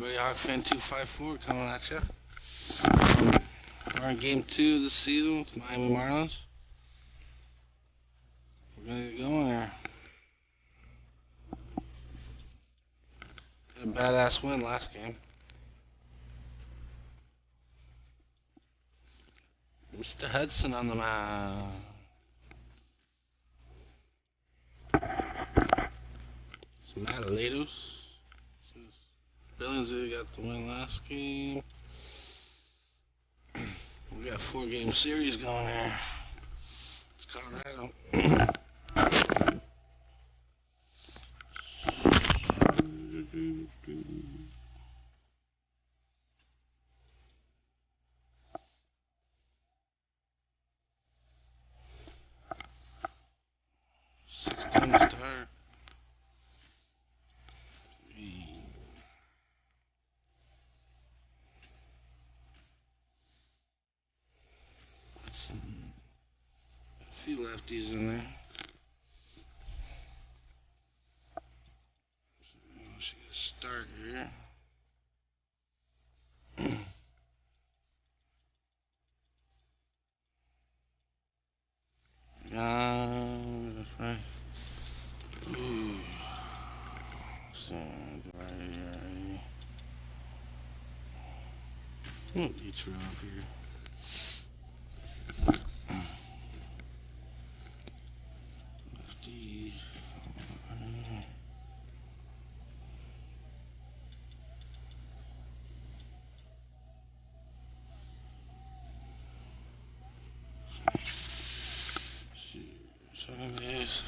everybody, Hawk Fan 254 coming at you. We're in game 2 of the season with Miami Marlins. We're gonna get going here. Had a badass win last game. Mr. Hudson on the mound. It's Matt Latos. Billingsley got the win last game. We got a 4-game series going here. It's Colorado. 16 start. A few lefties in there. She gonna start here. That's right. Ooh. Sand right here. Each row up here. Lefty. Second base.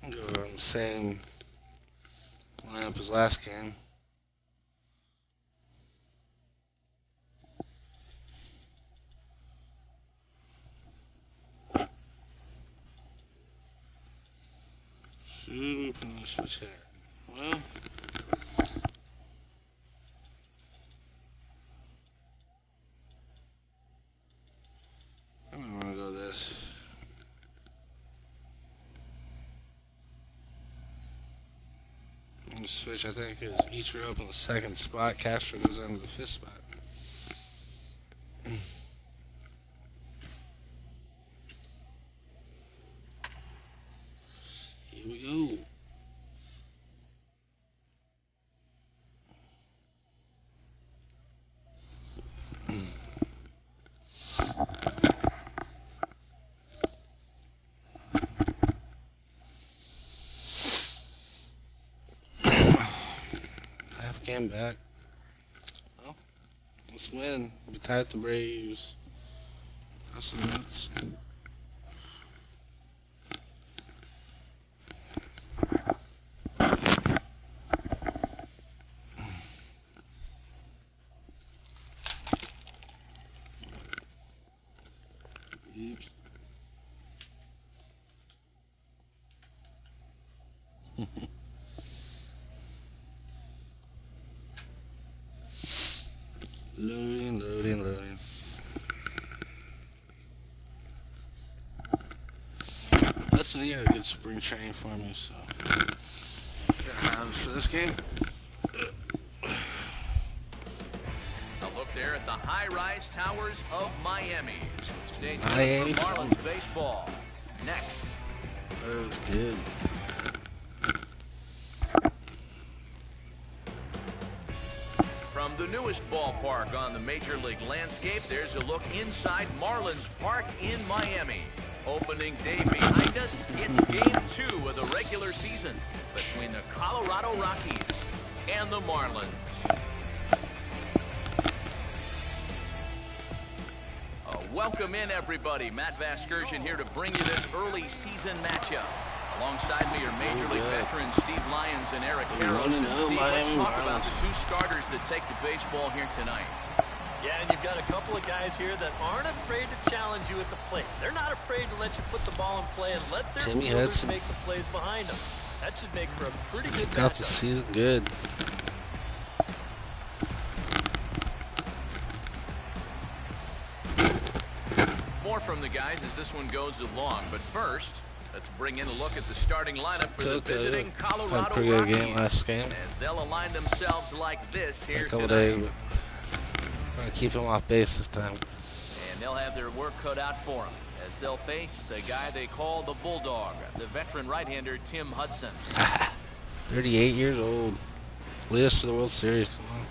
I'll go on the same lineup as last game. Should we switch here? Well, I'm gonna go this. And the switch, I think, is each row up in the second spot. Castro goes into the 5th spot. Here we go. Half game back. Well, let's win. We tied the Braves. That's the nuts. Oops. Loading. That's a good spring training for me, so gotta have it for this game. A look there at the high-rise towers of Miami. Stay tuned for Marlins baseball next. That looks good. From the newest ballpark on the Major League landscape, there's a look inside Marlins Park in Miami. Opening day behind us, it's game 2 of the regular season between the Colorado Rockies and the Marlins. Welcome in, everybody. Matt Vasgersian here to bring you this early season matchup. Alongside me are Major League veterans Steve Lyons and Eric Karros. And Steve, let's talk about the 2 starters that take the baseball here tonight. Yeah, and you've got a couple of guys here that aren't afraid to challenge you at the plate. They're not afraid to let you put the ball in play and let their fielders make the plays behind them. That should make for a pretty good matchup. Got the season good. More from the guys as this one goes along, but first, Let's bring in a look at the starting lineup for the visiting Colorado had a pretty good Rockies. game last game. As they'll align themselves like this here A couple tonight. days, but I'm gonna keep him off base this time. And they'll have their work cut out for them as they'll face the guy they call the Bulldog, the veteran right-hander Tim Hudson. 38 years old. Lead us to the World Series. Come on.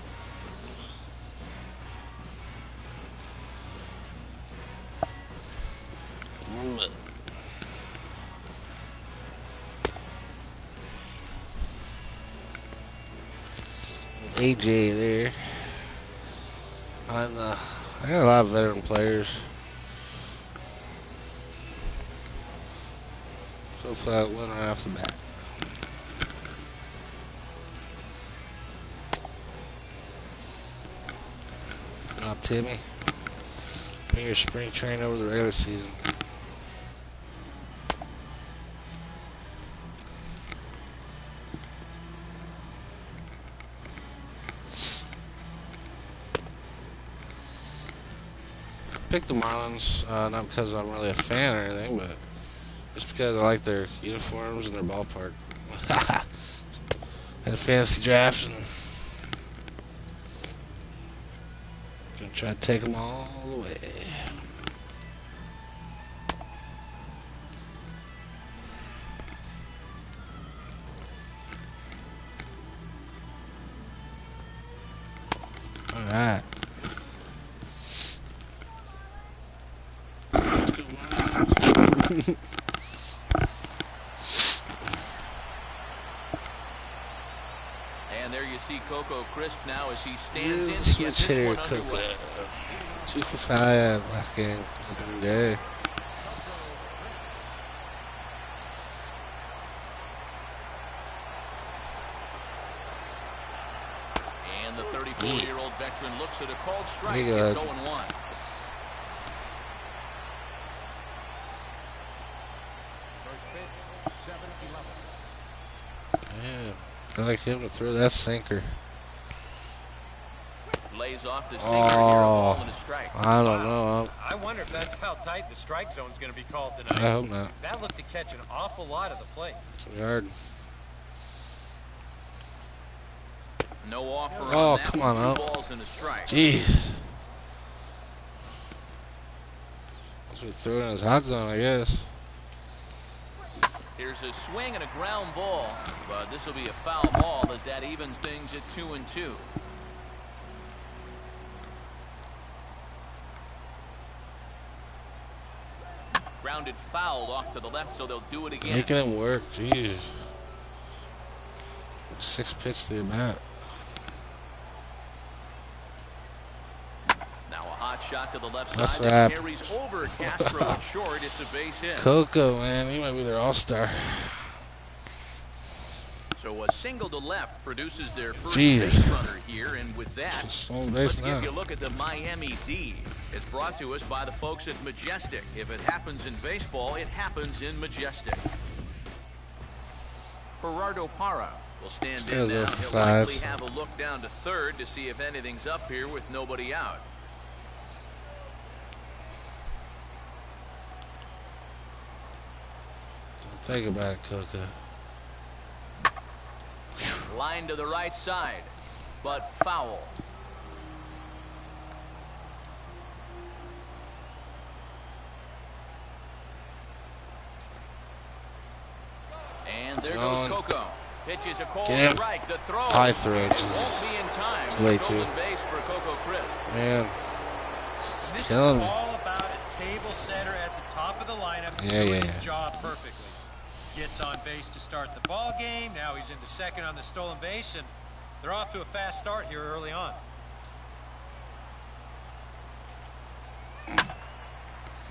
AJ there. I got a lot of veteran players. So far, one right off the bat. Now, Timmy, bring your spring training over the regular season. Picked the Marlins, not because I'm really a fan or anything, but just because I like their uniforms and their ballpark. Had a fantasy draft and gonna try to take them all the way. All right. And there you see Coco Crisp now as he stands in to Switch get this hitter, one Coco. underway. 2 for 5 last game, opening day. And the 34-year-old veteran looks at a called strike. There you go. It's 0-1. Yeah, I like him to throw that sinker. Lays off the sinker here, a ball and a strike. I don't know. I wonder if that's how tight the strike zone is going to be called tonight. I hope not. That looked to catch an awful lot of the plate. It's hard. No offer Oh, on that. come on, 2 out. balls and a strike. Jeez. That's what he threw in his hot zone, I guess. Here's a swing and a ground ball, but this will be a foul ball as that evens things at 2-2. Grounded foul off to the left, so they'll do it again. Making him work, jeez. 6 pitch to the bat. Now a hot shot to the left That's side what that happened. carries over Castro and short. It's a base hit. Coco, man, he might be their all-star. So a single to left produces their first Jeez. base runner here, and with that, Just on let's base now. give you a look at the Miami D. It's brought to us by the folks at Majestic. If it happens in baseball, it happens in Majestic. Gerardo Parra will stand in now. He'll likely have a look down to third to see if anything's up here with nobody out. Don't think about it, Coco. Line to the right side, but foul. And there goes Coco. Pitches a cold strike. The throw. High throw. It won't be in time. Way Stolen too. base for Coco Crisp. Man, This killing is me. all about a table setter at the top of the lineup Yeah, doing yeah. his job perfectly. Gets on base to start the ball game. Now he's into second on the stolen base, and they're off to a fast start here early on.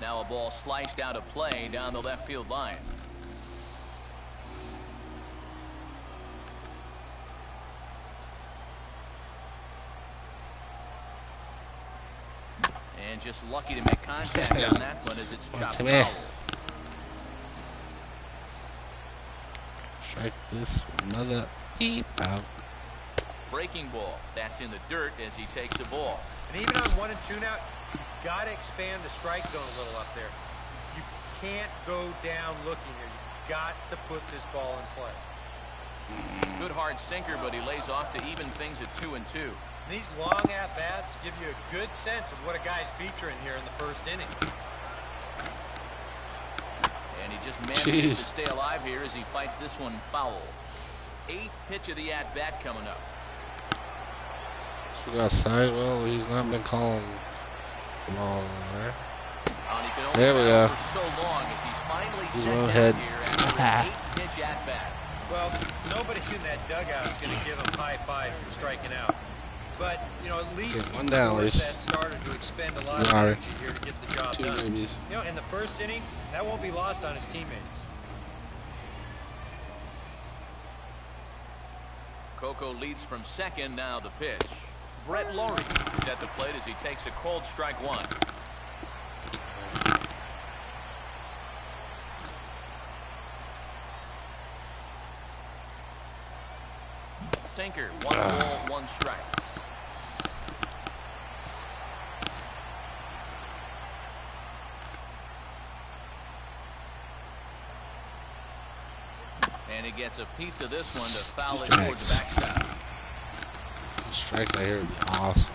Now a ball sliced out of play down the left field line. And just lucky to make contact on that one as it's chopped to me. foul. Strike this mother peep out. Breaking ball. That's in the dirt as he takes the ball. And even on 1 and 2 now, you got to expand the strike zone a little up there. You can't go down looking here. You've got to put this ball in play. Good hard sinker, but he lays off to even things at 2-2. And these long at-bats give you a good sense of what a guy's featuring here in the first inning. And he just manages to stay alive here as he fights this one foul. 8th pitch of the at-bat coming up. We got Sidewell. He's not been calling the ball there. There we go. For so long as he's finally He's set one down head. here after an 8-pitch at-bat. Well, nobody in that dugout is going to give him high five for striking out. But, you know, at least one down, at least. that started to expend a lot of Sorry. energy here to get the job 2 done. babies. You know, in the first inning, that won't be lost on his teammates. Coco leads from second. Now the pitch. Brett Laurie is at the plate as he takes a cold strike one. Sinker, 1 ball, 1 strike. And he gets a piece of this one to foul it towards the backstop. A strike right here would be awesome.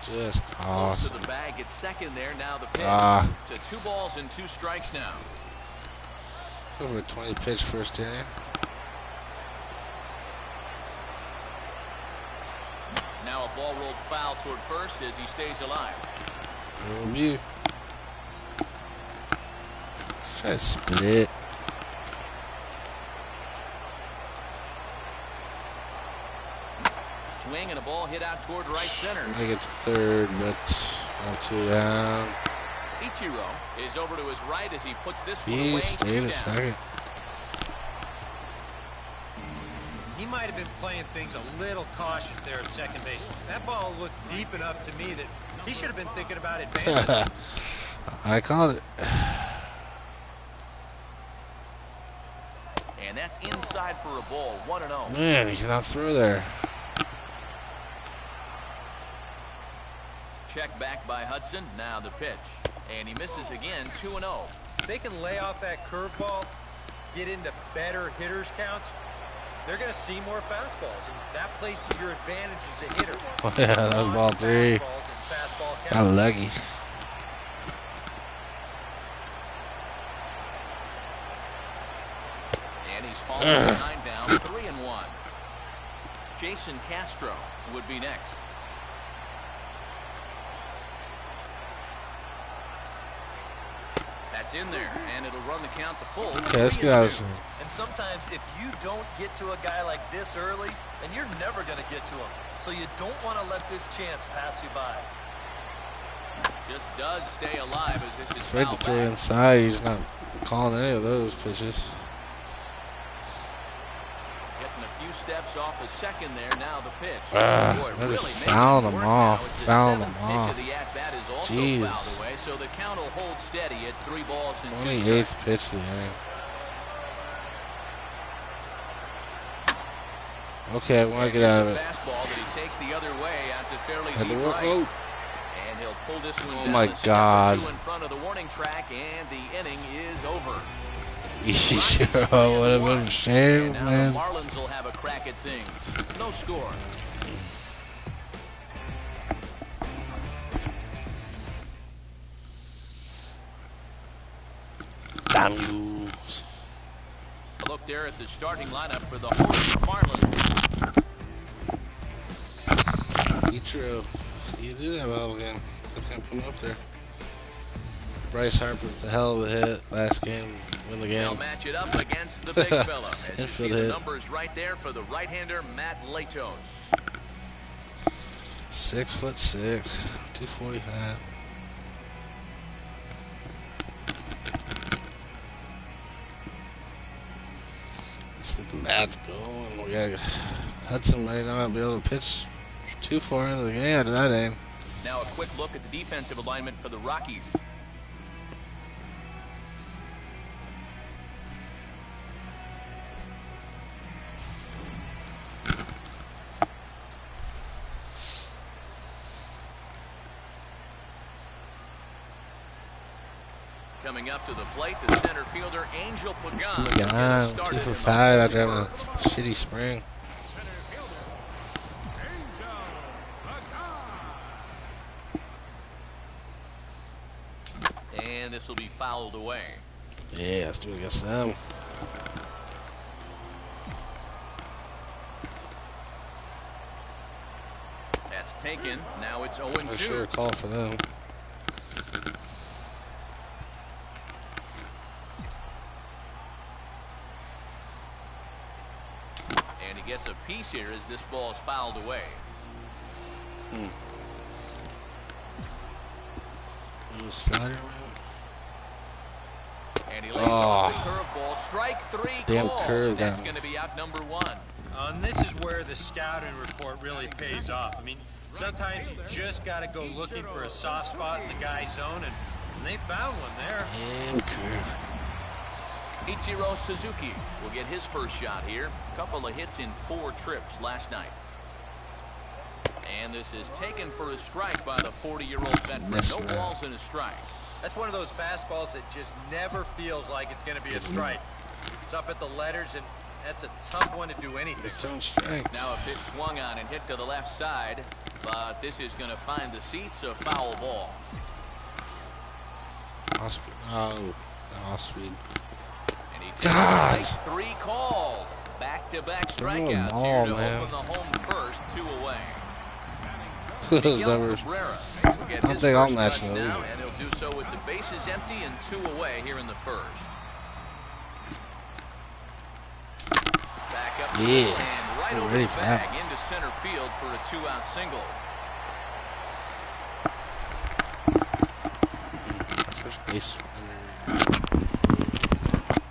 Just awesome. Close to the bag, it's second there. Now the pitch to 2 balls and 2 strikes now. Over a 20 pitch first inning. Now a ball rolled foul toward first as he stays alive. Review. Let's try to split. Swing and a ball hit out toward right center. I get to third, but not 2 down. Ichiro is over to his right as he puts this one He away. stayed 2 a down. second. He might have been playing things a little cautious there at second base. That ball looked deep enough to me that he should have been thinking about advancing. I called it. And that's inside for a ball, 1-0. Man, he cannot throw there. Check back by Hudson. Now the pitch. And he misses again, 2-0. They can lay off that curveball, get into better hitters counts. They're going to see more fastballs, and that plays to your advantage as a hitter. Oh, yeah, that was ball 3. Got lucky. And he's falling behind down, 3-1. Jason Castro would be next. That's in there, and it'll run the count to full. Okay, let's get out of here. And sometimes if you don't get to a guy like this early, then you're never going to get to him. So you don't want to let this chance pass you by. Just does stay alive as this is Afraid to fouled throw back. inside. He's not calling any of those pitches. Getting a few steps off a second there. Now the pitch. They're really just making fouling it him work off. now. It's the Fouling 7th him pitch off. of the at-bat is also Jesus. fouled away, so the count will hold steady at 3 balls and 2 28th strikes. pitch of the inning. Okay, I want to get out of it. Fastball that he takes the other way out to fairly Had to deep work. right. Oh, And he'll pull this one Oh down my a step or God. 2 in front of the warning track, and the inning is over. what a little shame, And now man. the Marlins will have a crack at things. No score. Damn you. A look there at the starting lineup for the host Marlins. Ichiro. You did have a hell of a game. That's going to put him up there. Bryce Harper with a hell of a hit last game. Win the They'll game. match it up against the big fella. As you see Infield the hit. numbers right there for the right-hander Matt Latos. 6'6", 245. Let's get the bats going. We got Hudson might not be able to pitch too far into the game after that aim. Now a quick look at the defensive alignment for the Rockies. Coming up to the plate, the center fielder, Angel Pagan. Still got 2 for 5 after having a shitty spring. And this will be fouled away. Yeah, let's do it against them. That's taken. Now it's 0-2. For sure, call for them. And he gets a piece here as this ball is fouled away. Slider. And he lays off the curveball. Strike 3 damn called. curve. That's going to be out number 1. And this is where the scouting report really pays off. I mean, sometimes you just got to go looking for a soft spot in the guy's zone, and they found one there. Damn curve. Ichiro Suzuki will get his first shot here. A couple of hits in 4 trips last night. And this is taken for a strike by the 40-year-old veteran. No balls and a strike. That's one of those fastballs that just never feels like it's going to be a strike. It's up at the letters, and that's a tough one to do anything. Now a pitch swung on and hit to the left side, but this is going to find the seats, a foul ball. Oh, off-speed. And he takes strike 3 called. Back-to-back strikeouts here to open the home first, 2 away. Those numbers. I don't think I'll match those. Now, and he'll do so with the bases empty and 2 away here in the first. Back up and right over the bag into center field for a 2-out single. First base.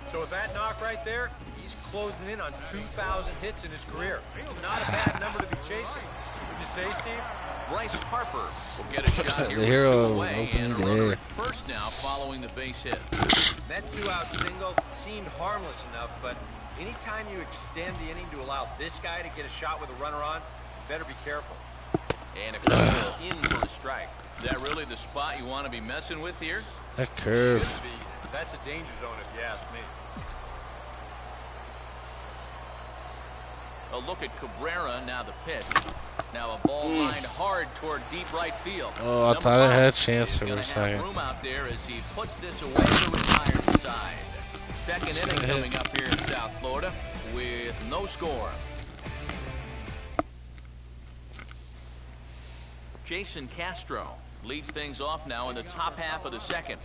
So with that knock right there, he's closing in on 2,000 hits in his career. Not a bad number to be chasing. Would you say, Steve? Bryce Harper will get a shot here. The hero away, and a runner at first now following the base hit. That 2-out single seemed harmless enough, but anytime you extend the inning to allow this guy to get a shot with a runner on, you better be careful. And a curve in for a strike. Is that really the spot you want to be messing with here? That curve. Should be. That's a danger zone if you ask me. A look at Cabrera, now the pitch. Now a ball lined hard toward deep right field. Oh, I thought I had a chance for a second. Room out there as he puts this away to retire side. Second inning coming up here in South Florida with no score. Jason Castro leads things off now in the top half of the second.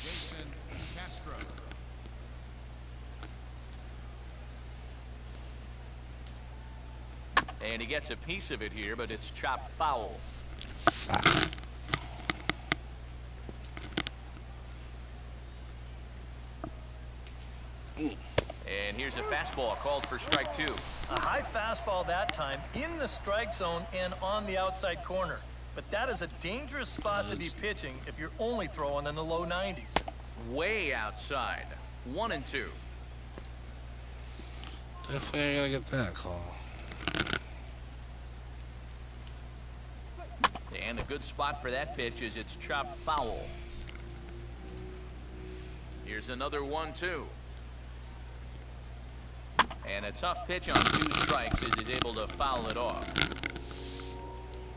Jason Castro. And he gets a piece of it here, but it's chopped foul. And here's a fastball called for strike 2. A high fastball that time in the strike zone and on the outside corner. But that is a dangerous spot to be pitching if you're only throwing in the low 90s. Way outside. 1-2. Definitely ain't gonna get that call. And a good spot for that pitch is it's chopped foul. Here's another 1-2. And a tough pitch on 2 strikes as he's able to foul it off.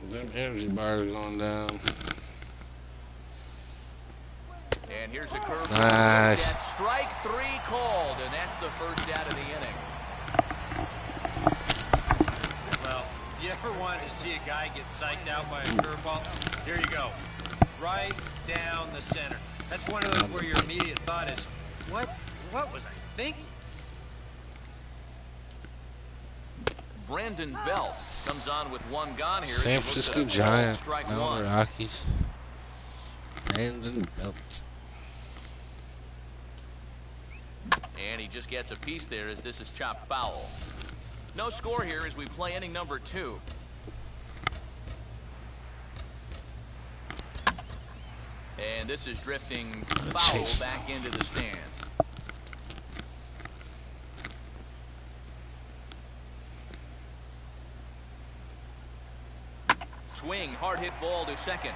Them energy bars going down. And here's a curve. Nice. That's strike 3 called, and that's the first out of the inning. Well, you ever wanted to see a guy get psyched out by a curveball? Here you go. Right down the center. That's one of those where your immediate thought is, what was I thinking? Brandon Belt comes on with 1 gone here. San Francisco Giant. Strike No 1. Rockies. Brandon Belt. And he just gets a piece there as this is chopped foul. No score here as we play inning number 2. And this is drifting foul back into the stands. Swing, hard hit ball to second.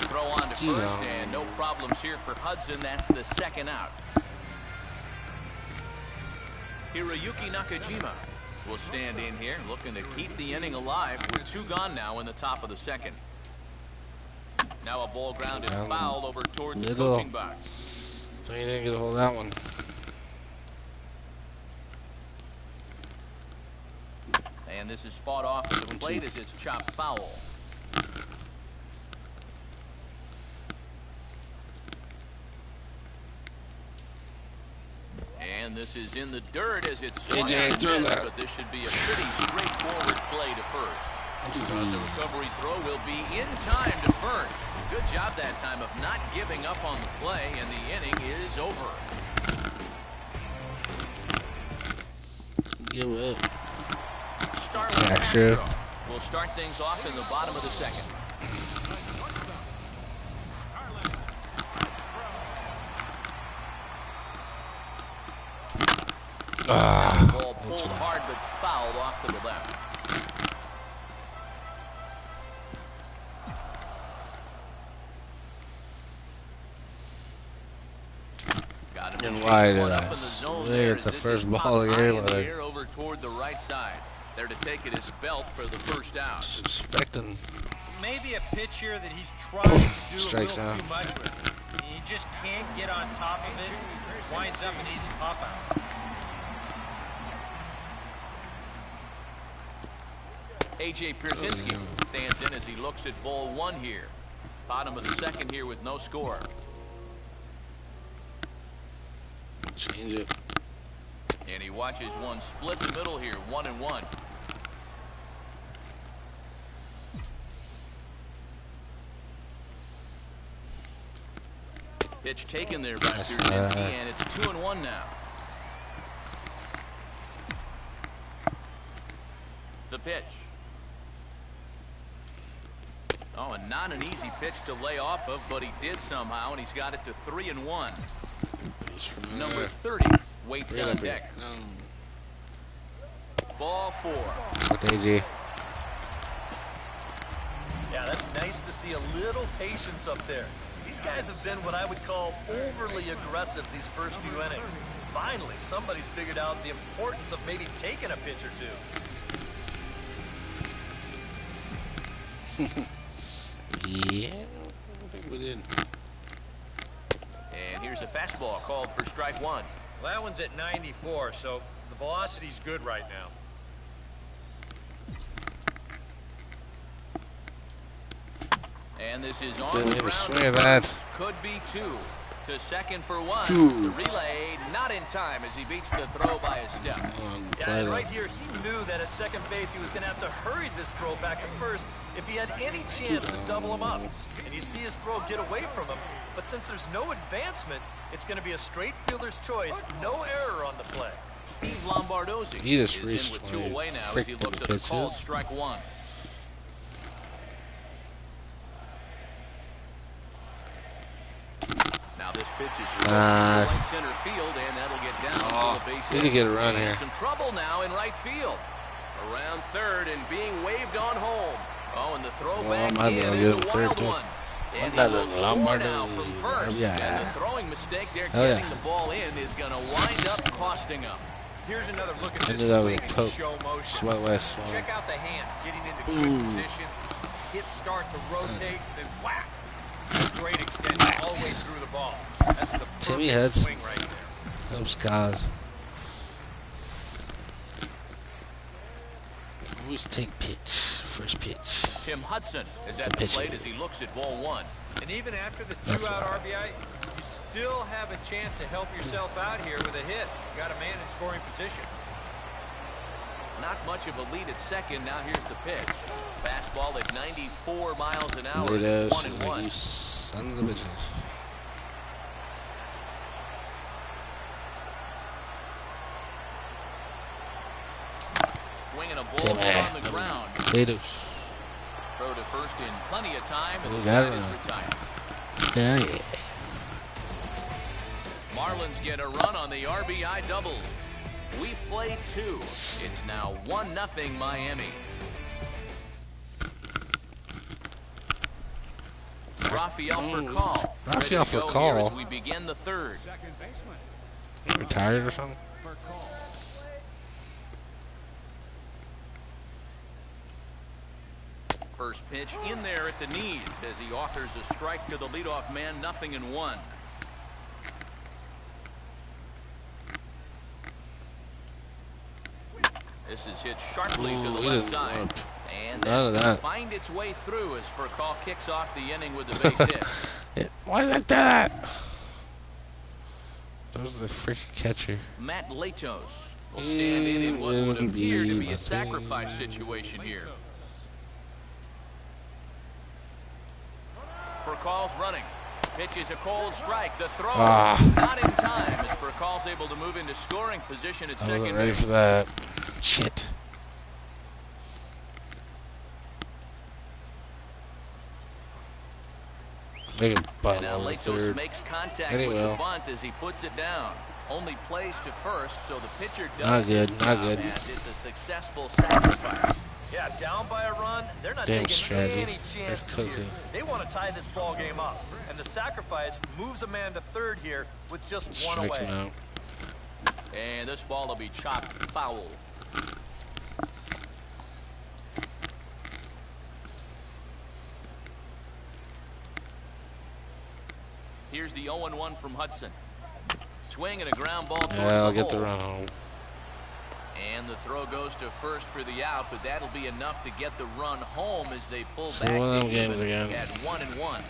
Throw on to first, and no problems here for Hudson. That's the second out. Hiroyuki Nakajima will stand in here, looking to keep the inning alive with 2 gone now in the top of the second. Now a ball grounded foul over toward the coaching box. So you didn't get a hold of that one. And this is fought off to the plate as it's chopped foul. And this is in the dirt as it's swung and missed, but this should be a pretty straightforward play to first. The recovery throw will be in time to first. Good job that time of not giving up on the play, and the inning is over. Give up. Starling Castro will start things off in the bottom of the second. Ball pulled hard but fouled off to the left. Got him and why did up I in the zone swing there at the as first this is ball of the high game? in the air over toward the right side. There to take it is Belt for the first out. Suspecting. Maybe a pitch here that he's trying to do Strikes a little out. too much with. He just can't get on top of it. Winds up an easy pop out. A.J. Pierzynski stands in as he looks at ball 1 here. Bottom of the second here with no score. Change it. And he watches one split the middle here, 1-1. Pitch taken there by Pierzynski, and it's 2-1 now. The pitch. Oh, and not an easy pitch to lay off of, but he did somehow, and he's got it to 3-1. Number 30 waits on deck. Ball 4. With AJ. Yeah, that's nice to see a little patience up there. These guys have been what I would call overly aggressive these first few innings. Finally, somebody's figured out the importance of maybe taking a pitch or two. Yeah, I think we did. And here's a fastball called for strike 1. Well, that one's at 94, so the velocity's good right now. And this is on Didn't the even ground. swing at that. Could be 2. To second for 1. Two. The relay not in time as he beats the throw by a step. Yeah, and right here, he knew that at second base he was going to have to hurry this throw back to first if he had any chance to double him up. And you see his throw get away from him, but since there's no advancement, it's going to be a straight fielder's choice, no error on the play. Steve Lombardozzi He just is in reached with 2 my away now as he looks at a freaking called pitches. strike 1. Now this pitch is short to right center field, and that'll get down to the base He hit. could get a run here. Some trouble now in right field. Around third and being waved on home. Oh, and the throw back might be in able to is give a him third, wild too. one. And he Another will score Lombardo. now from first. Yeah. And the throwing mistake there Oh, yeah. getting the ball in is going to wind up costing him. Here's another look at I this knew that was swing a in poke. show motion. Sweat West. Check out the hands getting into good position. Hips start to rotate, then whack. Great extension all the way through the ball. That's the Timmy perfect Hudson. swing right there. Helps cause. Always take pitch. First pitch. Tim Hudson is It's at a the pitch. plate as he looks at ball 1. And even after the That's two-out why. RBI, you still have a chance to help yourself out here with a hit. You got a man in scoring position. Not much of a lead at second. Now here's the pitch. Fastball at 94 miles an hour. Later, It's she's 1-1. like, you sons of bitches. Swinging a ball Timmy. on the ground. Potatoes. Throw to first in plenty of time, and We the got side it. is retired. Yeah, yeah. Marlins get a run on the RBI double. We play 2. It's now 1-0 Miami. Rafael for call. Rafael for Ready to go call? here as we begin the third. Retired or something? First pitch in there at the knees as he offers a strike to the leadoff man, 0-1. This is hit sharply to the left side. And none of that. Find its way through as Furcal kicks off the inning with the base hit. Why did I do that? That was the freaking catcher. Matt Latos will stand in what would appear to be a sacrifice situation here. Furcal's running. Pitch is a cold strike. The throw not in time as Furcal's able to move into scoring position at I second wasn't ready base. for that. Shit. Make a bunt And now on the Latos third. makes contact Anyway. with the bunt as he puts it down. Only plays to first, so the pitcher does Not good, his not job, good. and it's a successful sacrifice. Yeah, down by a run, they're not Damn taking strategy. any chances They're here. cooking. They want to tie this ball game up, and the sacrifice moves a man to third here with just one Strike away. him out. And this ball will be chopped foul. Here's the 0-1 from Hudson. Swing and a ground ball towards Yeah, I'll the get the hole. run home. And the throw goes to first for the out, but that'll be enough to get the run home as they pull So back one of to them games even again. at 1-1.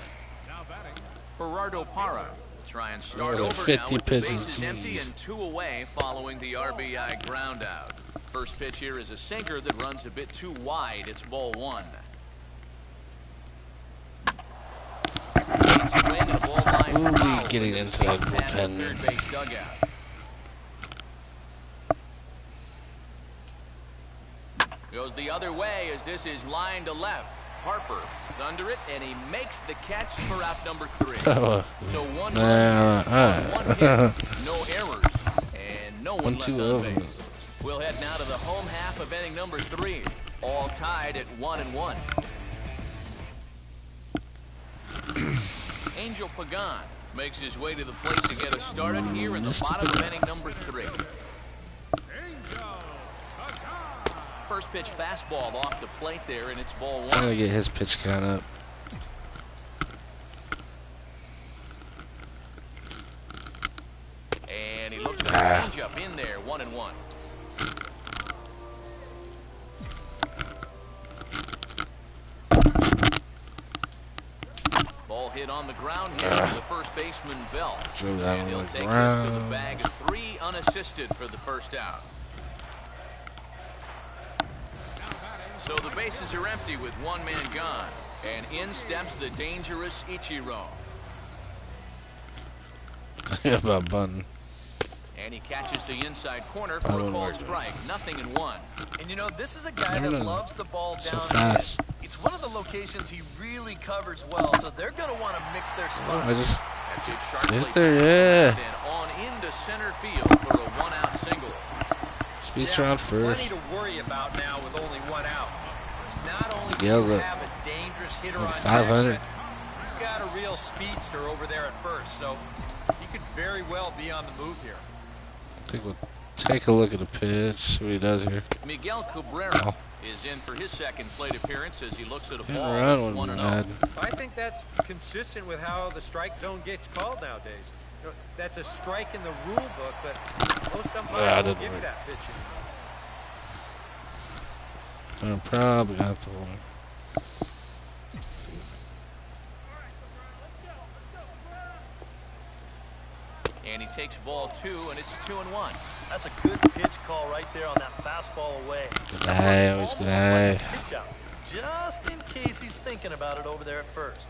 Gerardo Parra will try and start Yeah, over 50 now with the pitches, bases empty jeez. and 2 away following the RBI ground out. First pitch here is a sinker that runs a bit too wide. It's ball 1. Late swing and a ball line Ooh, foul getting into into the that base path of bullpen. third base dugout. Goes the other way as this is line to left. Harper is under it, and he makes the catch for out number 3. So one run, one hit, no errors, and no one left 1-2 on over. base. We'll head now to the home half of inning number 3, all tied at 1-1. Angel Pagan makes his way to the plate to get us started here in the bottom of inning number 3. First pitch fastball off the plate there, and it's ball 1. Trying to get his pitch count up. And he looks for a changeup in there, 1-1. Ball hit on the ground here from the first baseman Bell. Drove that And on he'll the take this to the ground. bag of 3 unassisted for the first out. So the bases are empty with one man gone. And in steps the dangerous Ichiro. About bunting. And he catches the inside corner I for a wouldn't called work. strike. 0-1. And you know, this is a guy Never that know. loves the ball So down fast. in. It's one of the locations he really covers well, so they're going to want to mix their spots. I just That's it sharply. hit there, yeah. And on into center field for a one-out single. Speed's around first. Plenty to worry about now with only one out. Not only do Yells you at have a dangerous hitter like on 500. deck, but you've got a real speedster over there at first, so he could very well be on the move here. I think we'll take a look at the pitch, see what he does here. Miguel Cabrera Oh. is in for his second plate appearance as he looks at a Hit and ball run that's wouldn't 1-0. be bad. I think that's consistent with how the strike zone gets called nowadays. You know, that's a strike in the rule book, but most Yeah, umpires didn't won't give you work. that pitch anymore. I'm probably gonna have to hold him. And he takes ball 2, and it's 2-1. That's a good pitch call right there on that fastball away. Good eye, always good eye. Pitch out, just in case he's thinking about it over there at first.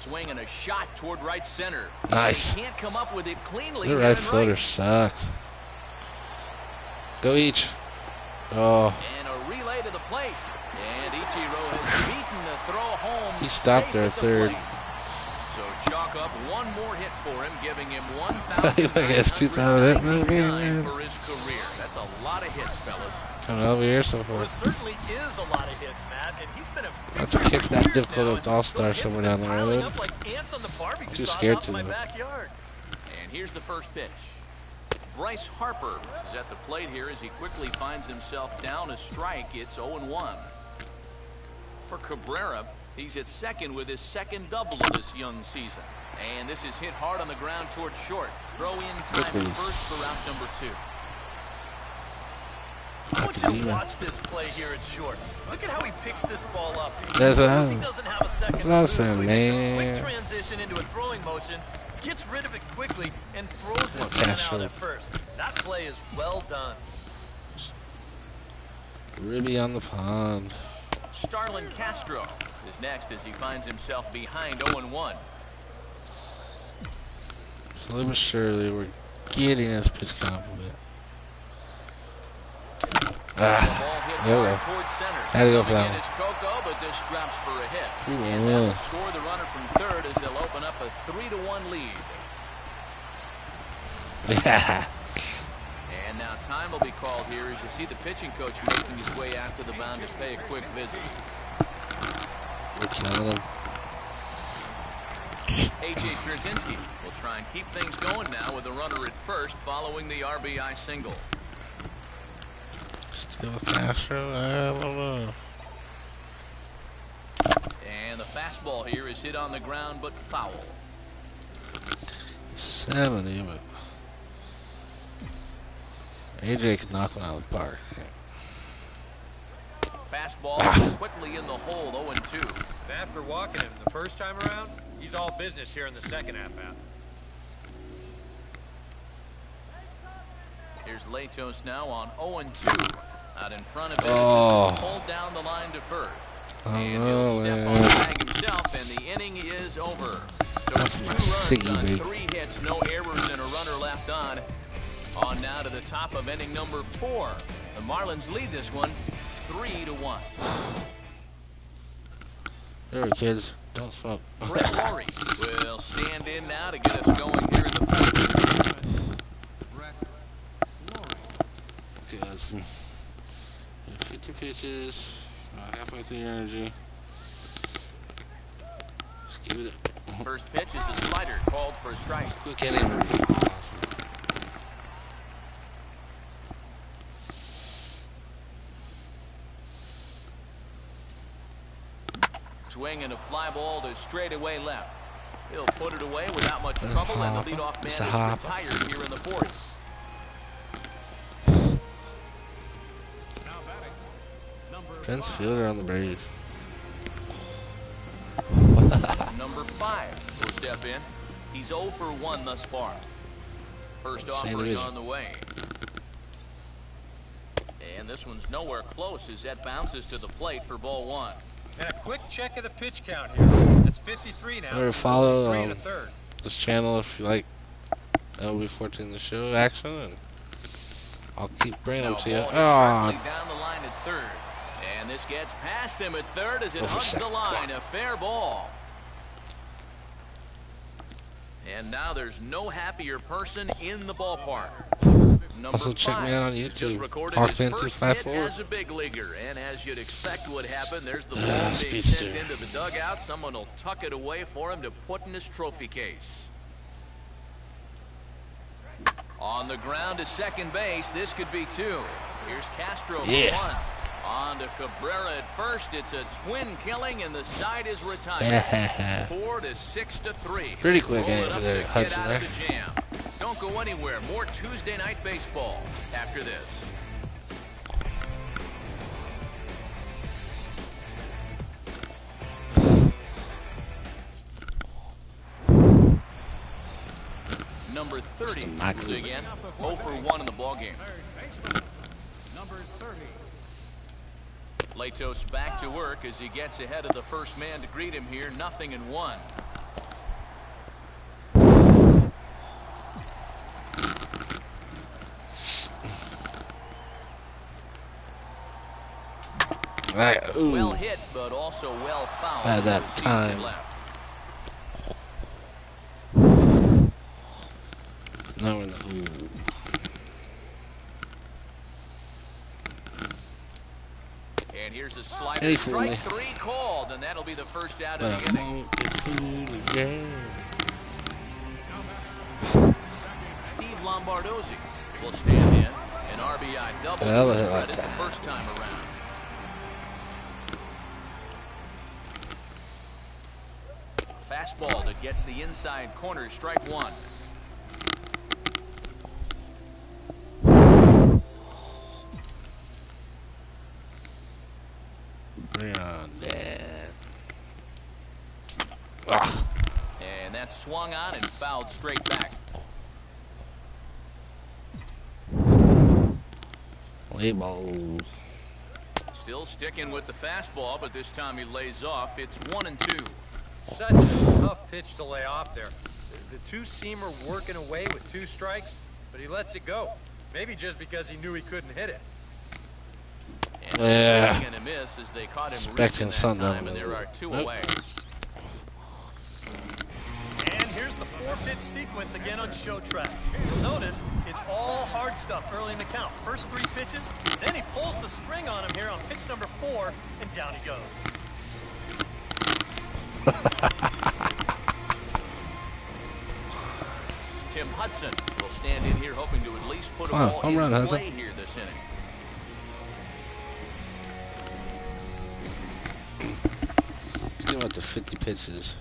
Swing and a shot toward right center. Nice. He can't come up with it cleanly. The here right in fielder sucks. Go each. Oh, And a relay to the plate. And Ichiro has beaten the throw home. He stopped safe there at the third. plate. So chalk up one more hit for him, giving him I guess 2,000 hit in this game, 1,999 man. for his career. That's a lot of hits, fellas. coming over here so Well, far. it certainly is a lot of hits, Matt, and he's been a I have to fixture kick for that years difficult now, up and to All-Star those hits somewhere have down been the piling road. up like ants on the barbecue Too sauce scared out to in my though. backyard. And here's the first pitch. Bryce Harper is at the plate here as he quickly finds himself down a strike. It's 0-1. For Cabrera, he's at second with his second double of this young season. And this is hit hard on the ground towards short. Throw in time at first for out number 2. I want you to watch this play here at short. Look at how he picks this ball up. That's what He doesn't have a second that's to what I'm lose, so saying, he makes a man. quick transition into a throwing motion, gets rid of it quickly, and throws his Come on, man out Castro. at first. That play is well done. Ribby on the pond. Starlin Castro is next as he finds himself behind 0-1. Slowly but surely, we're getting his pitch count up a bit. Ah, there we go. Had to go for that one. Coco, but this drops for a hit. Ooh, And that will score the runner from third as they'll open up a 3-1 lead. Yeah. And now time will be called here as you see the pitching coach making his way out to the mound to pay a quick visit. We're killing him. A.J. Pierzynski will try and keep things going now with a runner at first following the RBI single. Still Castro? I don't know. And the fastball here is hit on the ground but foul. 70, but AJ can knock one out of the park. Fastball quickly in the hole, 0-2. After walking him the first time around, he's all business here in the second at-bat. Here's Latos now on 0-2. Out in front of it, pulled down the line to first. And he'll step on the bag himself, and the inning is over. So it's 2 runs on 3 hits, no errors, and a runner left on. On now to the top of inning number 4. The Marlins lead this one 3-1. There we go, kids. Don't smoke. Brett Lowry will stand in now to get us going here in the 4th. Okay, let's 50 pitches, halfway through your energy. Just give it up. First pitch is a slider called for a strike. Quick inning. Swing and a fly ball to straightaway left. He'll put it away without much trouble, and the leadoff man is retired here in the 4th. Fence fielder on the Braves. Number 5 will step in. He's 0 for 1 thus far. First offering on the way. And this one's nowhere close as that bounces to the plate for ball 1. And a quick check of the pitch count here. That's 53 now. Remember, follow 3 1/3. this channel if you like LB14 the show action, and I'll keep bringing them to you. Down the line at third. And this gets past him at third as it hugs the line. A fair ball. And now there's no happier person in the ballpark. Number Also check 5 me out on just YouTube. recorded his first hit Hawkman254. as a big leaguer, and as you'd expect would happen, there's the ball being Speedster. sent into the dugout. Someone will tuck it away for him to put in his trophy case. On the ground to second base, this could be 2. Here's Castro for 1. On to Cabrera at first. It's a twin killing, and the side is retired. 4-6-3. Pretty quick Roll it answer up there, to Hudson, get out there. of the jam. Don't go anywhere. More Tuesday Night Baseball after this. Number 30 will dig in. 0 for 1 in the ballgame. Latos back to work as he gets ahead of the first man to greet him here. 0-1. Well hit, but also well fouled. At that time. Left. No, we're not. And here's a slider. Hey, fool me. Strike 3 called, and that'll be the first out But of the I inning. won't get fooled again. Steve Lombardozzi will stand in. An RBI double. Yeah, that was Credit like the that. first time around. Fastball that gets the inside corner. Strike 1. Bring on that. Ah. And that's swung on and fouled straight back. Play ball. Still sticking with the fastball, but this time he lays off. It's 1-2. Such a tough pitch to lay off there. The two-seamer working away with 2 strikes, but he lets it go. Maybe just because he knew he couldn't hit it. And Yeah. swing and a miss as they caught him Expecting reaching that something time, over and there there. are 2 Nope. away. And here's the 4-pitch sequence again on show track. You'll notice it's all hard stuff early in the count. First 3 pitches, then he pulls the string on him here on pitch number 4, and down he goes. Tim Hudson will stand in here hoping to at least put a Wow, ball home in run, Hudson. play here this inning. Let's get him up to 50 pitches.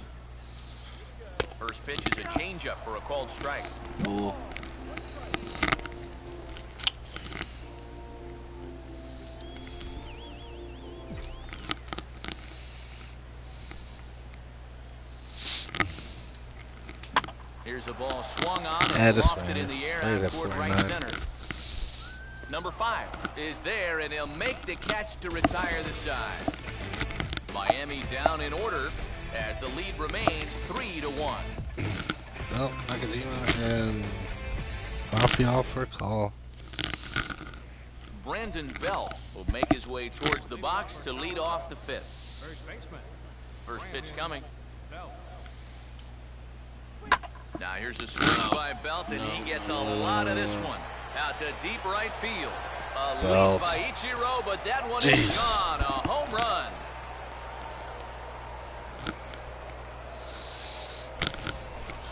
First pitch is a changeup for a called strike. Ooh. Here's a ball swung on and Yeah, this lofted way. in the air There's out that toward right 49. center. Number 5 is there, and he'll make the catch to retire the side. Miami down in order as the lead remains 3-1. Well, Nakajima and Rafael for a call. Brandon Belt will make his way towards the box to lead off the 5th. First pitch coming. Now here's a swing by Belt, and he gets a lot of this one. Out to deep right field. A lead Belt. by Ichiro, but that one is Jeez. gone. A home run.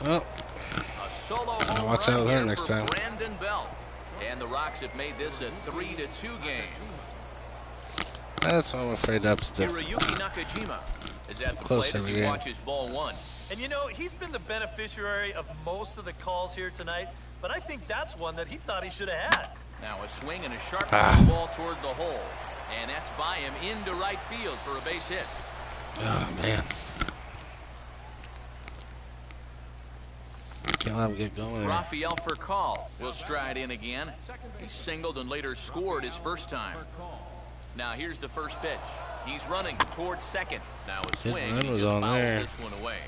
Well, A solo home watch run out with her here next for time. Brandon Belt. And the Rocks have made this a 3-2 game. that's what I'm afraid up to do. Hiroyuki Nakajima is at the Close plate as every he game. watches ball 1. And you know, he's been the beneficiary of most of the calls here tonight, but I think that's one that he thought he should have had. Now a swing and a sharp Ah. ball toward the hole. And that's by him into right field for a base hit. Oh, man. Can't let him get going there. Rafael Furcal will stride in again. He singled and later scored his first time. Now here's the first pitch. He's running towards second. Now a His swing. run He was just on fouls there. this one away.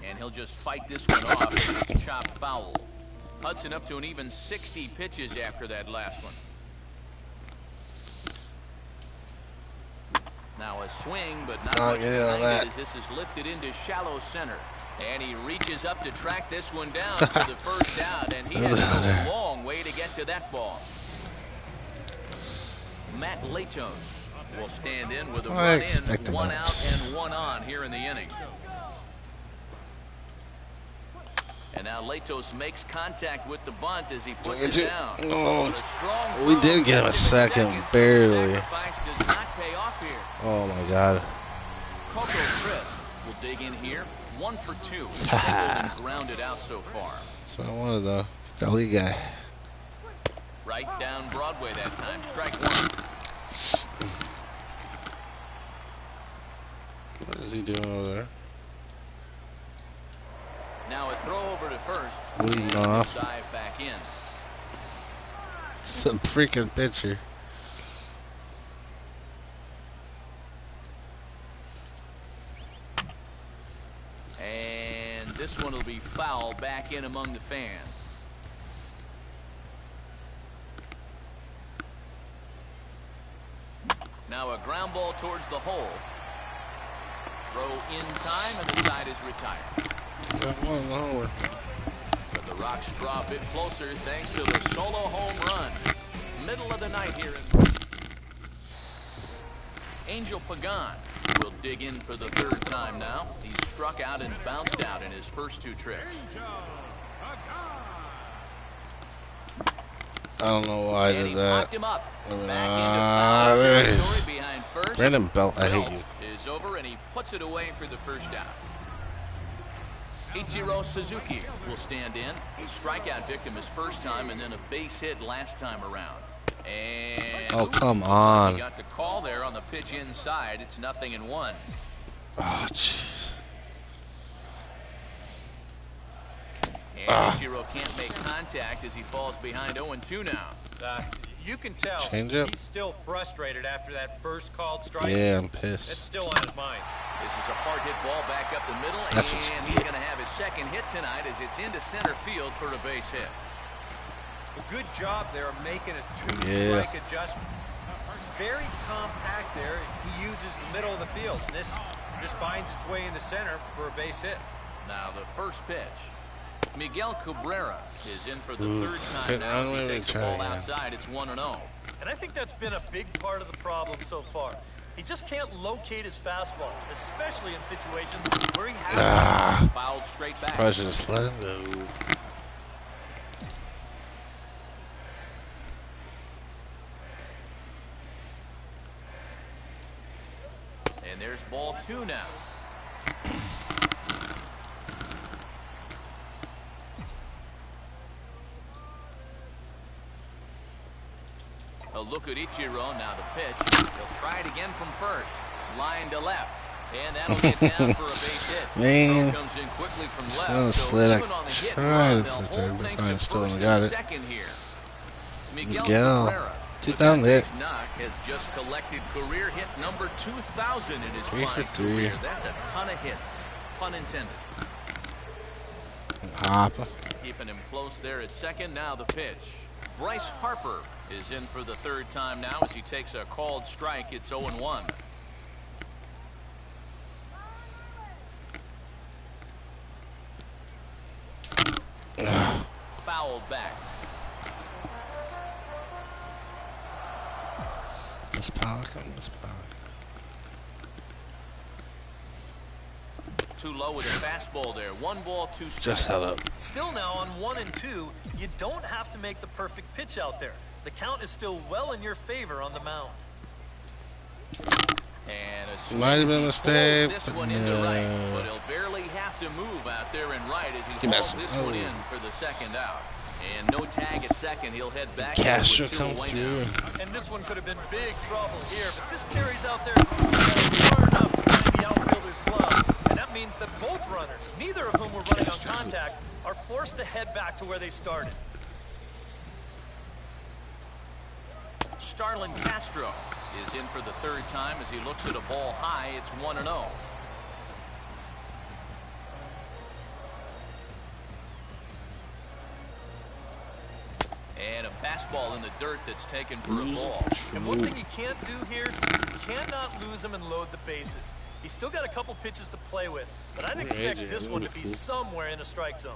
And he'll just fight this one off as it's chopped foul. Hudson up to an even 60 pitches after that last one. Now a swing, but not Oh, much yeah, behind that. it as this is lifted into shallow center. And he reaches up to track this one down for the first out, and he has to go a long way to get to that ball. Matt Latos will stand in with a I run expect in, a 1 bunch. out and 1 on here in the inning. And now Latos makes contact with the bunt as he puts it down. Oh, But a strong we throw did get him a gets him second, second, so barely. the sacrifice does not pay off here. Oh, my God. Coco Crisp will dig in here. 1 for 2. He's singled and grounded out so far. That's what I wanted, though. The lead guy. Right down Broadway that time. Strike 1. What is he doing over there? Now a throw over to first. Leading And off. dive back in. It's a freaking pitcher. And this one will be foul back in among the fans. Now a ground ball towards the hole. Throw in time, and the side is retired. Got one lower. But The Rocks draw a bit closer thanks to the solo home run. Middle of the night here in Angel Pagan will dig in for the third time now. He's struck out and bounced out in his first 2 trips. I don't know why I And did he that. popped him up. Back into foul territory behind first. Brandon Belt, I hate you. Is over and he puts it away for the first out. Ichiro Suzuki will stand in. A strikeout victim his first time and then a base hit last time around. And Oh, come on. he got the call there on the pitch inside. It's 0-1. Oh, jeez. And Ichiro can't make contact as he falls behind 0-2 now. You can tell Change up. he's still frustrated after that first called strike. Yeah, I'm pissed. It's still on his mind. This is a hard hit ball back up the middle, That's what and you he's get. going to have his second hit tonight as it's into center field for a base hit. A good job there of making a Yeah. two-strike adjustment. Very compact there. He uses the middle of the field. This just finds its way into center for a base hit. Now the first pitch. Miguel Cabrera is in for the third time Hit now on, as he let me takes the try ball again. outside. It's 1-0. And I think that's been a big part of the problem so far. He just can't locate his fastball, especially in situations where he has Fouled straight back. Probably should just let him go. And there's ball 2 now. A look at Ichiro, now the pitch. He'll try it again from first. Line to left. And that'll get down for a base hit. Man. Throw comes in quickly from Trying left. to So slid. I even on the hit tried run, it they'll for hold third, but things I to still first got and it. second here. Miguel, Cabrera, 2000 with that hit. base knock, has just collected career hit number 2,000 in his 3 for fine 3. career. That's a ton of hits. Pun intended. Hopper. Keeping him close there at second. Now the pitch. Bryce Harper is in for the third time now as he takes a called strike. It's 0-1. Fouled back. Miss Pollock. Miss Pollock. Too low with a fastball there. 1 ball, 2 strikes. Just held up. Still now on 1 and 2, you don't have to make the perfect pitch out there. The count is still well in your favor on the mound. And a Might have been a mistake, this but one into right, no. but he'll barely have to move out there in right as he Give hauls us- this oh. one in for the second out. And no tag at second. He'll head back. Castro with 2 come away through. now. And this one could have been big trouble here, but this carries out there far enough to find the outfielder's glove. And that means that both runners, neither of whom were running on contact, are forced to head back to where they started. Starlin Castro is in for the third time as he looks at a ball high. It's 1-0. And a fastball in the dirt that's taken for a ball. And one thing you can't do here, you cannot lose him and load the bases. He's still got a couple pitches to play with, but I'd expect this one to be somewhere in a strike zone.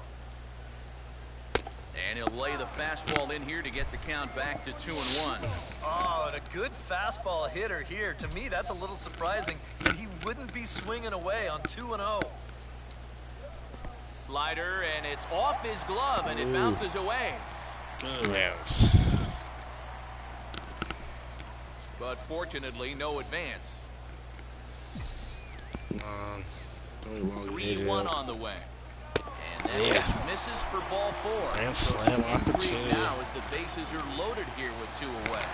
And he'll lay the fastball in here to get the count back to 2-1. Oh, and a good fastball hitter here. To me, that's a little surprising that he wouldn't be swinging away on 2-0. Slider, and it's off his glove, and it bounces away. Good rounds. But fortunately, no advance. Come on. Don't walk 3-1 on the way. And that pitch misses for ball 4. And slam Intrigue opportunity. now as the bases are loaded here with 2 away.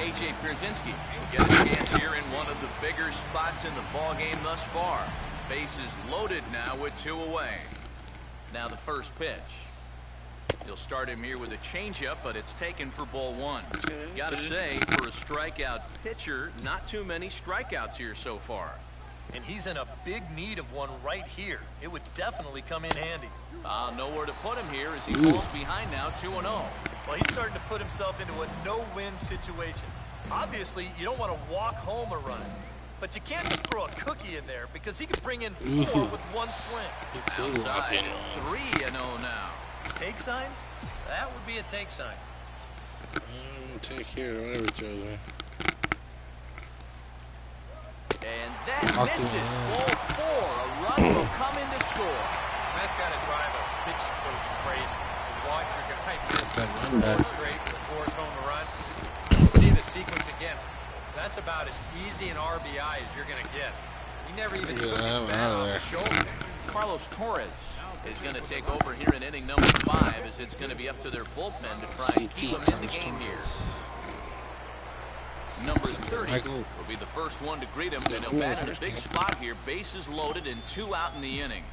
A.J. Pierzynski will get a chance here in one of the bigger spots in the ballgame thus far. Bases loaded now with 2 away. Now the first pitch. He'll start him here with a changeup, but it's taken for ball 1. Gotta say, for a strikeout pitcher, not too many strikeouts here so far. And he's in a big need of one right here. It would definitely come in handy. Nowhere to put him here as he falls behind now 2-0. Well, he's starting to put himself into a no-win situation. Obviously, you don't want to walk home a run. But you can't just throw a cookie in there because he can bring in 4 with one swing. Outside, 3-0 now. Take sign? That would be a take sign. Take here, whatever throws me. And that misses. Ball 4. A run will come in to score. That's got to drive a pitching coach crazy to watch your guy miss That run back. 4 straight with a force home to run. See the sequence again. That's about as easy an RBI as you're going to get. He never even took his bat off the shoulder. Carlos Torres is going to take over here in inning number 5 as it's going to be up to their bullpen to try and keep him in the game here. Number 30 will be the first one to greet him, and he'll bat in a big spot here. Bases loaded and 2 out in the inning.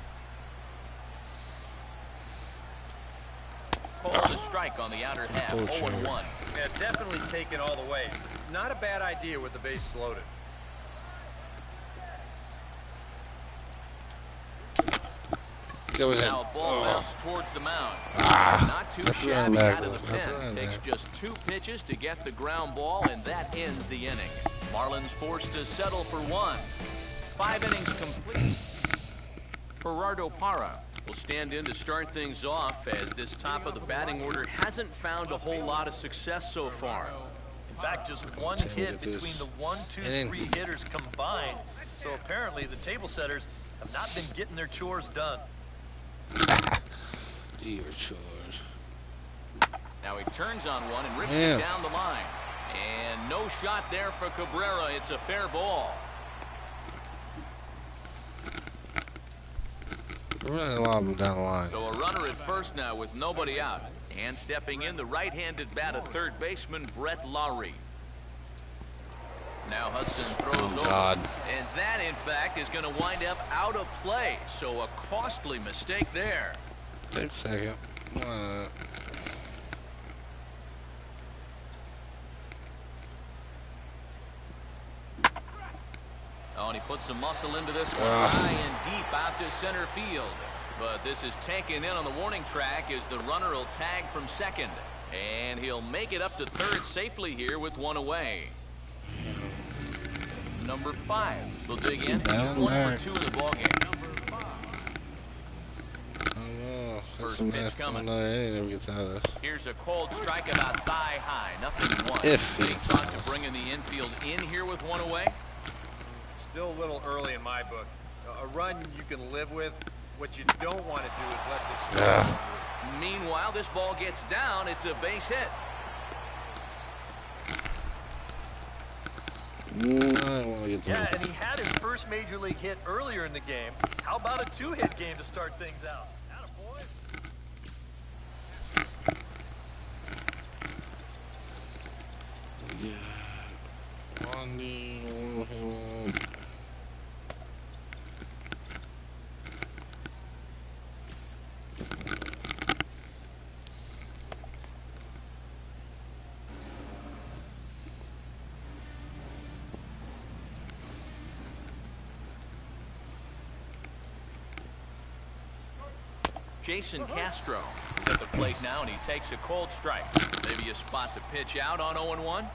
Called a strike on the outer half, 0-1. Yeah, definitely take it all the way. Not a bad idea with the bases loaded. Now a ball bounced towards the mound. Not too shabby out of the pen. Takes just 2 pitches to get the ground ball, and that ends the inning. Marlins forced to settle for 1. 5 innings complete. Gerardo Parra will stand in to start things off as this top of the batting order hasn't found a whole lot of success so far. In fact, just 1 hit between the 1, 2, 3 hitters combined. So apparently the table setters have not been getting their chores done. Your chores. Now he turns on one and rips it down the line. And no shot there for Cabrera. It's a fair ball. We're running a lot of them down the line. So a runner at first now with nobody out. And stepping in, the right-handed bat of third baseman Brett Lowry. Now Hudson throws over. And that, in fact, is going to wind up out of play. So a costly mistake there. Take a second. Oh, and he puts some muscle into this one. High and deep out to center field. But this is taken in on the warning track as the runner will tag from second. And he'll make it up to third safely here with 1 away. Number 5 will dig in. He's 1 for 2 in the ballgame. First pitch coming. Here's a cold strike about thigh high. Nothing one. Any thought to bringing the infield in here with 1 away? Still a little early in my book. A run you can live with. What you don't want to do is let this slide. Meanwhile, this ball gets down. It's a base hit. Yeah, and he had his first major league hit earlier in the game. How about a 2-hit game to start things out? Attaboy. Jason Castro is at the plate now, and he takes a cold strike. Maybe a spot to pitch out on 0-1.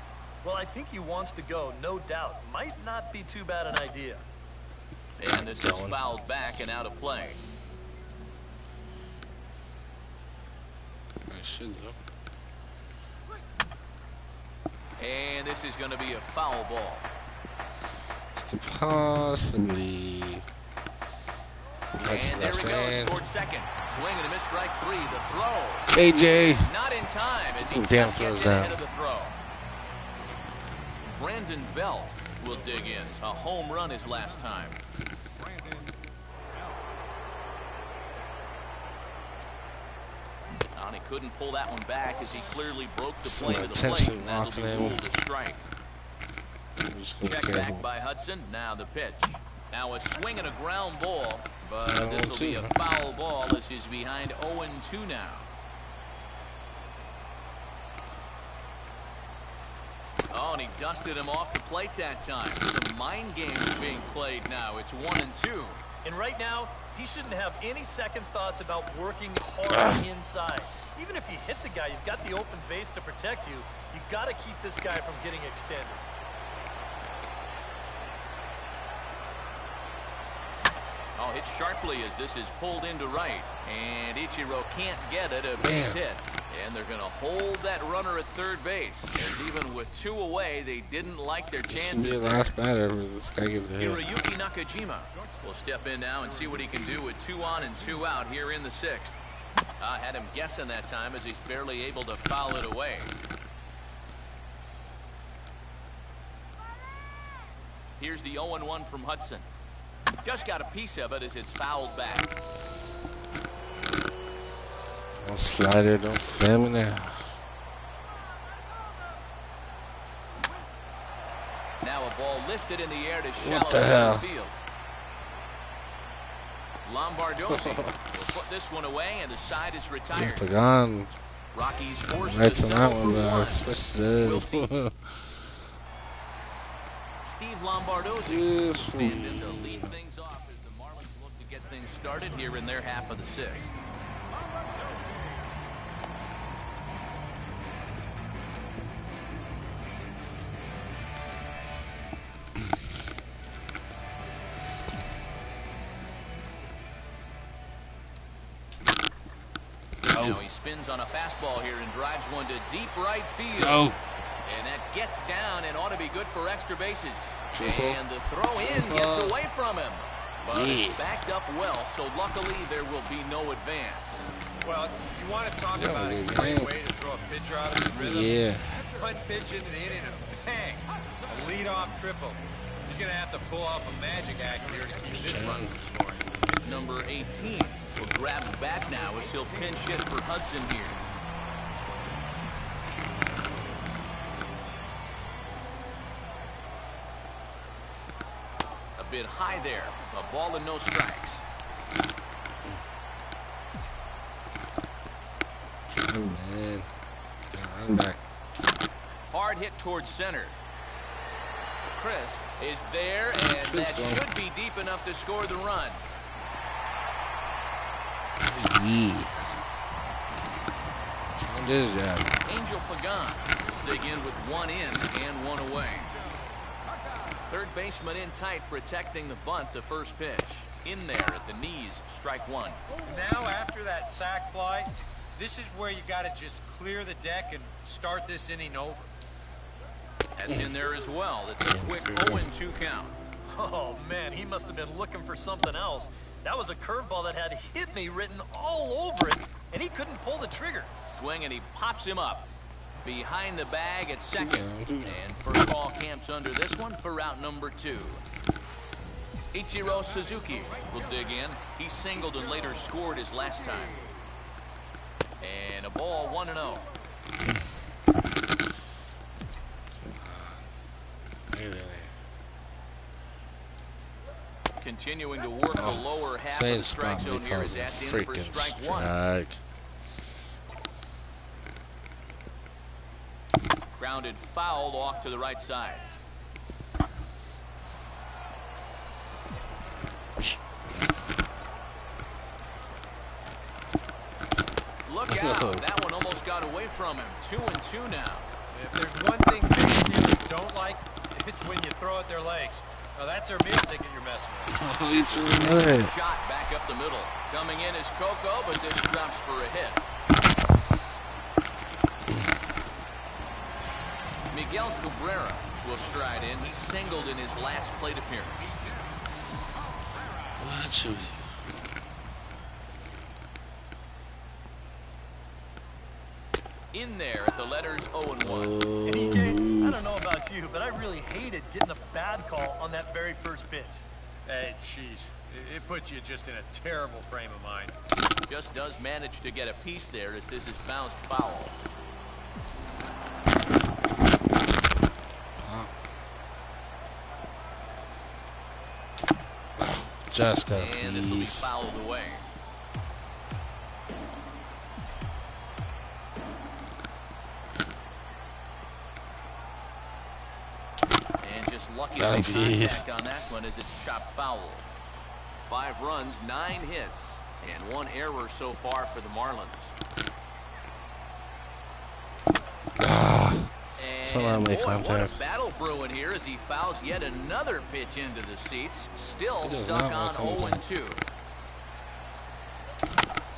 Well, I think he wants to go, no doubt. Might not be too bad an idea. And this is fouled back and out of play. I should though. And this is going to be a foul ball. Possibly. And there we go towards second. Swing and a missed strike 3. The throw. AJ. Not in time as he Damn just throws gets down. ahead of the throw. Brandon Belt will dig in. A home run his last time. And he couldn't pull that one back as he clearly broke the plane of the plate. And that'll be ruled a strike. Check back by Hudson. Now the pitch. Now a swing and a ground ball, but this will be a foul ball as he's behind 0-2 now. Oh, and he dusted him off the plate that time. Some mind games being played now. It's 1-2. And right now, he shouldn't have any second thoughts about working hard inside. Even if you hit the guy, you've got the open base to protect you. You've got to keep this guy from getting extended. Oh, hit sharply as this is pulled into right. And Ichiro can't get it, a base hit. And they're going to hold that runner at third base. As even with 2 away, they didn't like their chances. This should be the last batter where this guy gets a hit. Hiroyuki Nakajima will step in now and see what he can do with 2 on and 2 out here in the 6th. Had him guessing that time as he's barely able to foul it away. Here's the 0-1 from Hudson. Just got a piece of it as it's fouled back. Don't slider, don't slam in there. Now a ball lifted in the air to shallow What the hell? field. Lombardosi will put this one away, and the side is retired. Pagan Rockies forced right to on that settle one, for but I one. switched We'll it. see. Steve Lombardosi Yes, stand in to lead things off as the Marlins look to get things started here in their half of the 6th. Now he spins on a fastball here and drives one to deep right field. Go. And that gets down and ought to be good for extra bases. Triple. And the throw in gets away from him. But Yes. it's backed up well, so luckily there will be no advance. Well, you want to talk Yeah, about a dude, great man. way to throw a pitcher out of his rhythm? Yeah. Punt pitch into the inning and bang, a leadoff triple. He's going to have to pull off a magic act here to keep this run from scoring. Number 18 will grab it back now as he'll pinch hit for Hudson here. A bit high there. A ball and no strikes. Oh, man. Gotta run back. Hard hit towards center. Crisp is there, and that should be deep enough to score the run. Yeah. On this job. Angel Pagan dig in with 1 in and 1 away. Third baseman in tight, protecting the bunt. The first pitch in there at the knees, strike 1. Now after that sac fly, this is where you got to just clear the deck and start this inning over. That's in there as well. It's a quick 0-2 count. Oh, man, he must have been looking for something else. That was a curveball that had "hit me" written all over it, and he couldn't pull the trigger. Swing, and he pops him up. Behind the bag at second. And first ball camps under this one for route number 2. Ichiro Suzuki will dig in. He singled and later scored his last time. And a ball, 1-0. Continuing to work the lower half of the strike zone here as that's in for strike 1. Grounded foul off to the right side. Look out. That one almost got away from him. 2-2 now. If there's one thing base stealers don't like, it's when you throw at their legs. Now that's their meal ticket you're messing with. Oh, you threw another hit. Shot back up the middle. Coming in is Coco, but this drops for a hit. Miguel Cabrera will stride in. He singled in his last plate appearance. What shoes? In there at the letters 0-1. And EJ, I don't know about you, but I really hated getting a bad call on that very first pitch. Hey, jeez. It puts you just in a terrible frame of mind. Just does manage to get a piece there as this is bounced foul. Just got a And this will be piece. fouled away. And just lucky to Got a make piece. contact on that one as it's chopped foul. 5 runs, 9 hits, and 1 error so far for the Marlins. Ah, And somehow make boy, what a contact. battle brewing here as he fouls yet another pitch into the seats. Still He does stuck not on like 0-2.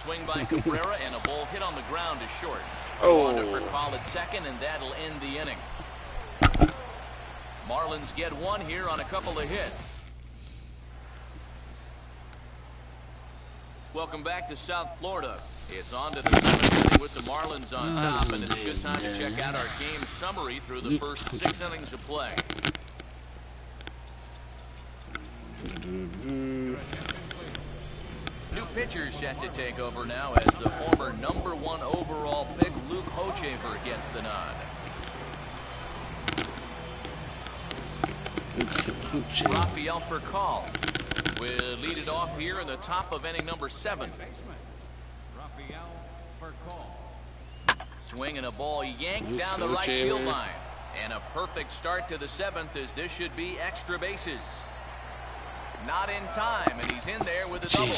Swing by Cabrera and a ball hit on the ground is short. On to for call at second, and that'll end the inning. Marlins get one here on a couple of hits. Welcome back to South Florida. It's on to the seventh inning with the Marlins on top, and it's a good time to check out our game summary through the first 6 innings of play. New pitcher set to take over now as the former #1 overall pick Luke Hochevar gets the nod. Rafael Furcal will lead it off here in the top of inning number 7. Swing and a ball yanked down the right field line. And a perfect start to the 7th as this should be extra bases. Not in time, and he's in there with a double.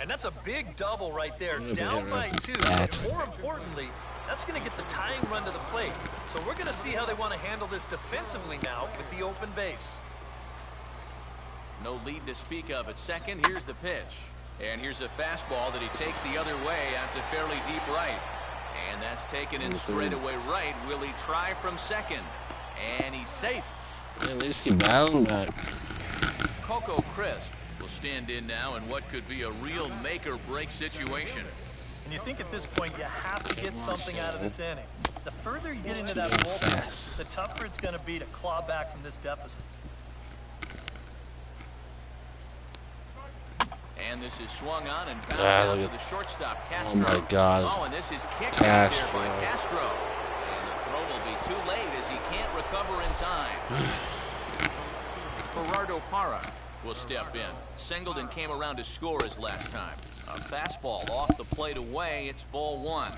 And that's a big double right there, down by 2. But more importantly, that's going to get the tying run to the plate. So we're going to see how they want to handle this defensively now with the open base. No lead to speak of at second. Here's the pitch. And here's a fastball that he takes the other way out to fairly deep right. And that's taken in straightaway right. Will he try from second? And he's safe. At least he battled back. Coco Crisp will stand in now in what could be a real make-or-break situation. And you think at this point you have to get something out of this inning. The further you get into that bullpen, the tougher it's going to be to claw back from this deficit. And this is swung on and bounced out to the shortstop, Castro. Oh, my God. Oh, and this is kicked out there by Castro. And the throw will be too late as he can't recover in time. Gerardo Parra will step in. Singled and came around to score his last time. A fastball off the plate away. It's ball 1.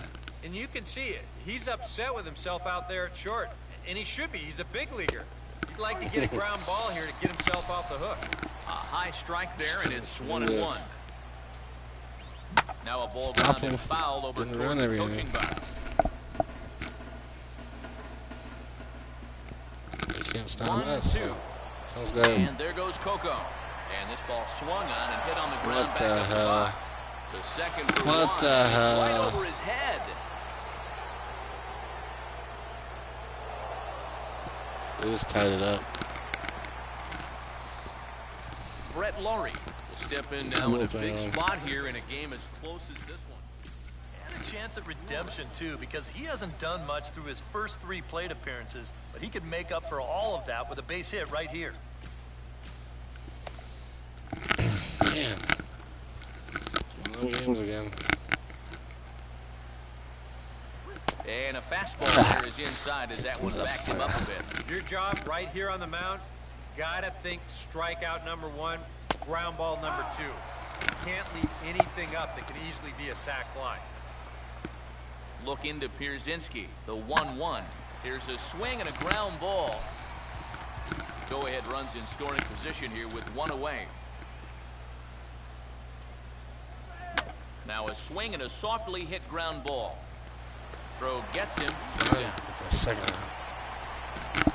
And you can see it. He's upset with himself out there at short. And he should be. He's a big leaguer. He'd like to get a ground ball here to get himself off the hook. A high strike there, and it's 1-1. Now a ball grounded foul over toward the coaching box. They can't stop us. Sounds good. And there goes Coco. And this ball swung on and hit on the ground. What the hell? To second for What 1. the hell? Right over his head. They just tied it up. Brett Laurie will step in now in a big spot here in a game as close as this one. And a chance at redemption, too, because he hasn't done much through his first 3 plate appearances, but he could make up for all of that with a base hit right here. Man. One games again. And a fastball there is inside as that one backed him up a bit. Your job right here on the mound, gotta think strikeout number 1, ground ball number 2. You can't leave anything up that could easily be a sac fly. Look into Pierzynski, the 1-1. Here's a swing and a ground ball. Go-ahead runs in scoring position here with 1 away. Now a swing and a softly hit ground ball. Throw gets him. It's a second round.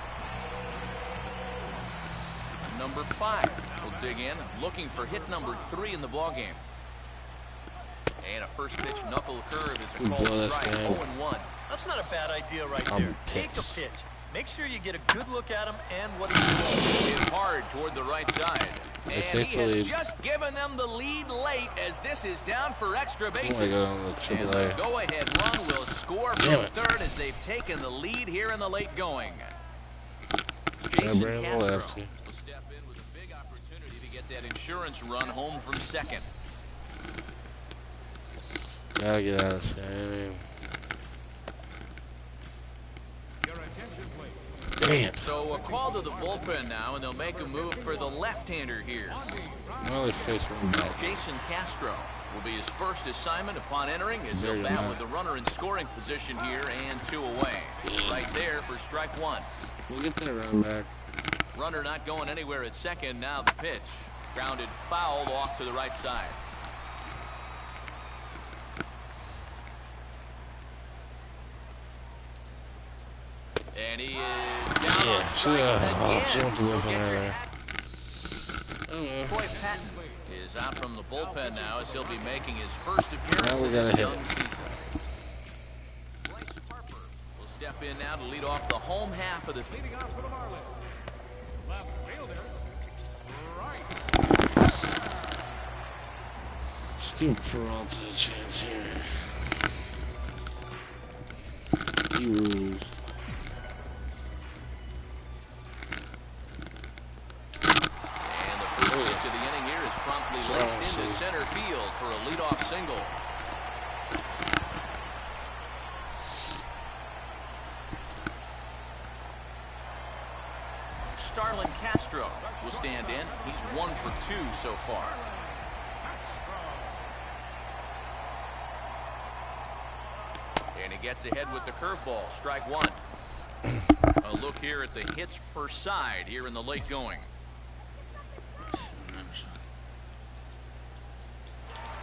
Number 5 will dig in, looking for hit number 3 in the ballgame. And a first pitch knuckle curve is a called strike. 0-1. That's not a bad idea right there. Take a pitch. Make sure you get a good look at him and what he's doing. Hit hard toward the right side. And he has just given them the lead late as this is down for extra bases. Oh, on the and the go-ahead run will score from third as they've taken the lead here in the late going. Jason Castro will step in with a big opportunity to get that insurance run home from second. Gotta get out of this game. Damn. So a call to the bullpen now, and they'll make a move for the left-hander here. Another face run back. Jason Castro will be his first assignment upon entering as he'll bat with the runner in scoring position here and 2 away. Right there for strike 1. We'll get that run back. Runner not going anywhere at second. Now the pitch. Grounded foul off to the right side. And he is down on Yeah, strikes she again. went to work So on get her your there. Troy Patton is out from the bullpen now as he'll be making his first appearance Now we of gotta this hit. young season. Bryce Harper will step in now to lead off the home half of the Leading off for the Marlins, left fielder, right. Let's give Peralta a chance here. He rules. And the first pitch of the inning here is promptly laced into center field for a leadoff single. Starlin Castro will stand in. He's 1 for 2 so far. And he gets ahead with the curveball. Strike one. A look here at the hits per side here in the late going.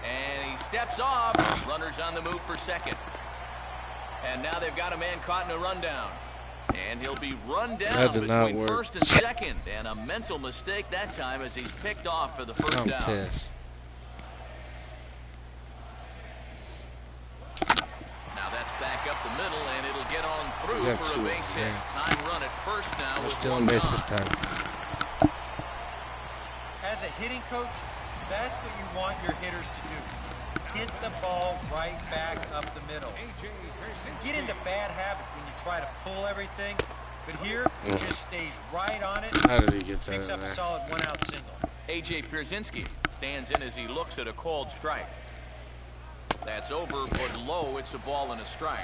And he steps off. Runners on the move for second. And now they've got a man caught in a rundown. And he'll be run down between first and second. And a mental mistake that time as he's picked off for the first down. Pissed. Now that's back up the middle, and it'll get on through for a base hit. Time run at first now with still one on base gone. this time. As a hitting coach, that's what you want your hitters to do. Hit the ball right back up the middle. Get into bad habits when you try to pull everything, but here he just stays right on it. How did he get that Picks in up a there? solid one-out single. A.J. Pierzynski stands in as he looks at a called strike. That's over, but low. It's a ball and a strike.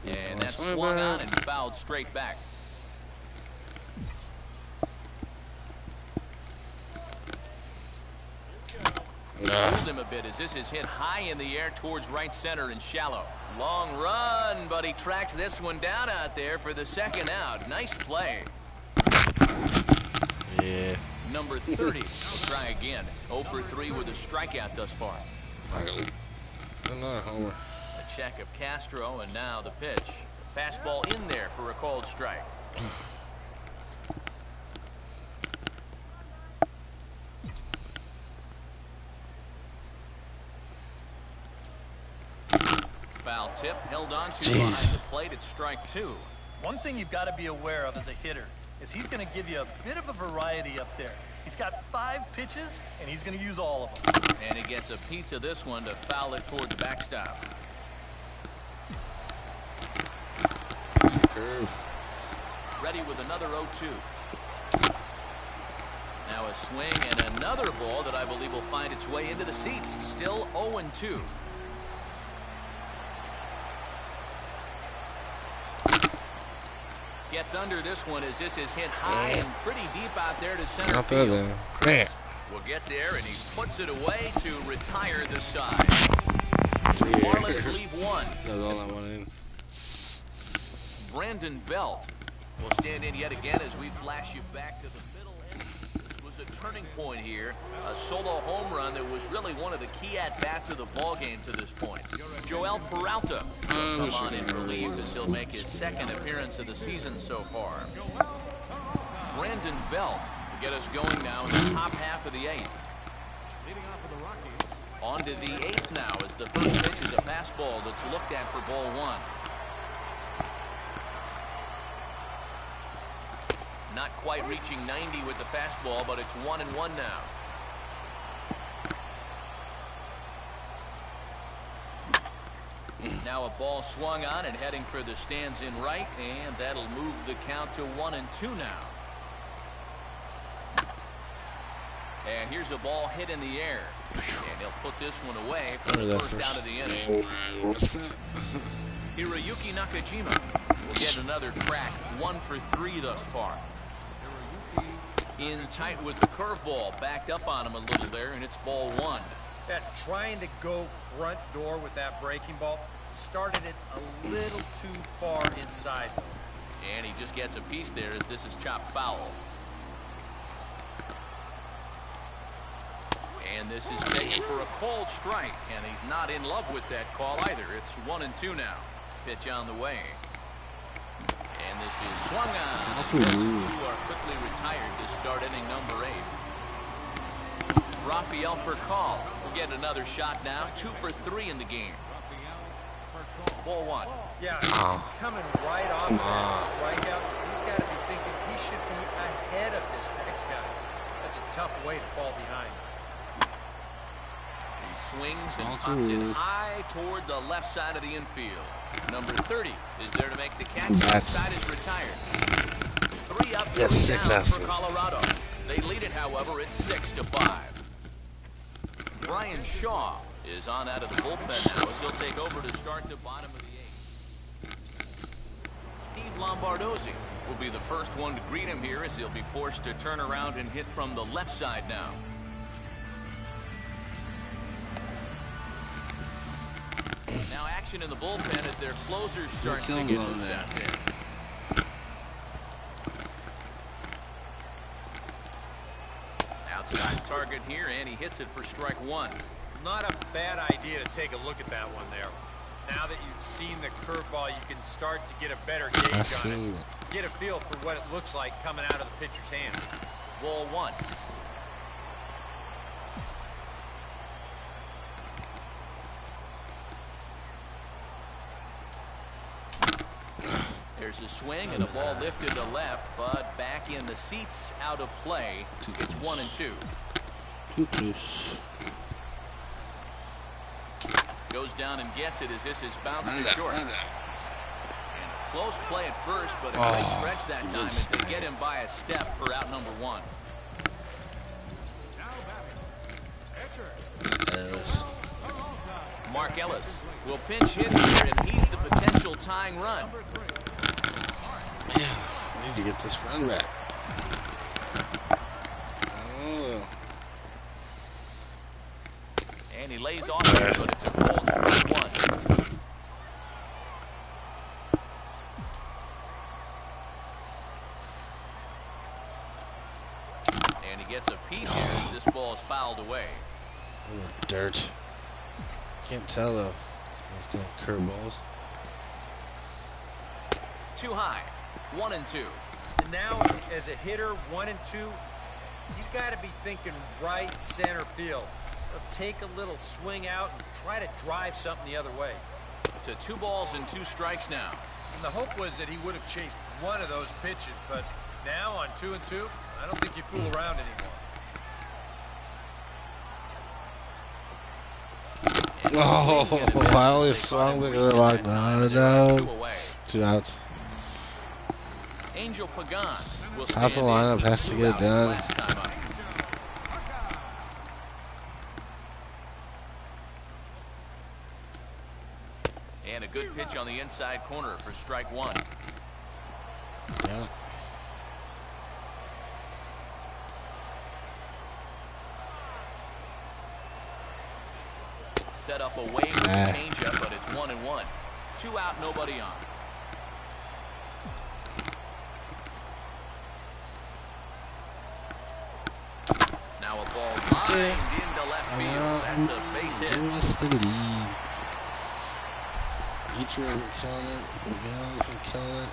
And that's swung on and fouled straight back. Hold him a bit as this is hit high in the air towards right center and shallow. Long run, but he tracks this one down out there for the second out. Nice play. Yeah. Number 30 will try again. 0 for 3 with a strikeout thus far. Another homer. A check of Castro, and now the pitch. Fastball in there for a called strike. Foul tip held on to behind the plate at strike two. One thing you've got to be aware of as a hitter is he's going to give you a bit of a variety up there. He's got 5 pitches, and he's going to use all of them. And he gets a piece of this one to foul it toward the backstop. Curve. Ready with another 0-2. Now a swing and another ball that I believe will find its way into the seats. Still 0-2. Gets under this one as this is hit high and pretty deep out there to center field. Man. Will get there, and he puts it away to retire the side. The Marlins leave one. That's all I wanted. Brandon Belt will stand in yet again as we flash you back to the middle end. This was a turning point here. A solo home run that was really one of the key at-bats of the ballgame to this point. Joel Peralta will come on in relief as he'll make his second appearance of the season so far. Brandon Belt will get us going now in the top half of the 8th. On to the 8th now as the first pitch is a fastball that's looked at for ball 1. Not quite reaching 90 with the fastball, but it's 1-1 now. Now a ball swung on and heading for the stands in right, and that'll move the count to 1-2 now. And here's a ball hit in the air, and he'll put this one away for the first out of the inning. Hiroyuki Nakajima will get another crack. 1 for 3 thus far. In tight with the curveball, backed up on him a little there, and it's ball 1. That trying to go front door with that breaking ball started it a little too far inside. And he just gets a piece there as this is chopped foul. And this is taken for a called strike, and he's not in love with that call either. It's 1-2 now. Pitch on the way. And this is swung on. That's Two rude. are quickly retired to start inning number 8. Rafael for call will get another shot now. 2 for 3 in the game. Ball 1. Yeah, coming right off that strikeout, he's got to be thinking he should be ahead of this next guy. That's a tough way to fall behind. He swings and pops it high toward the left side of the infield. Number 30 is there to make the catch. That side is retired. 3 up, 3 down for Colorado. They lead it, however, it's 6-5. Brian Shaw is on out of the bullpen now as he'll take over to start the bottom of the 8th. Steve Lombardozzi will be the first one to greet him here as he'll be forced to turn around and hit from the left side now. Now action in the bullpen as their closers start to get loose out there. Outside target here, and he hits it for strike 1. Not a bad idea to take a look at that one there. Now that you've seen the curveball, you can start to get a better gauge on it. Get a feel for what it looks like coming out of the pitcher's hand. Ball 1. There's a swing and a ball lifted to left, but back in the seats, out of play. It's 1-2. Goes down and gets it as this is bounced to short. And close play at first, but a great stretch that time as they get him by a step for out number 1. Mark Ellis will pinch hit here, and he's the potential tying run. Yeah, I need to get this run back. Oh. And he lays off it, but it's a cold strike 1. And he gets a piece here as this ball is fouled away. In the dirt. Can't tell though. He's doing curveballs. Too high. 1-2. And now, as a hitter, 1-2, you got to be thinking right center field. Take a little swing out and try to drive something the other way. To 2 balls and 2 strikes now. And the hope was that he would have chased one of those pitches, but now on 2-2, I don't think you fool around anymore. Oh, I only swung because of like that. No. 2 outs. Angel Pagan will Top of the lineup has to get it done. And a good pitch on the inside corner for strike 1. Yeah. Set up away with the changeup, but it's 1-1. 2 out, nobody on. Now a ball lined into left field. That's a base hit. What's the lead? Ichiro killing it. Miguel killing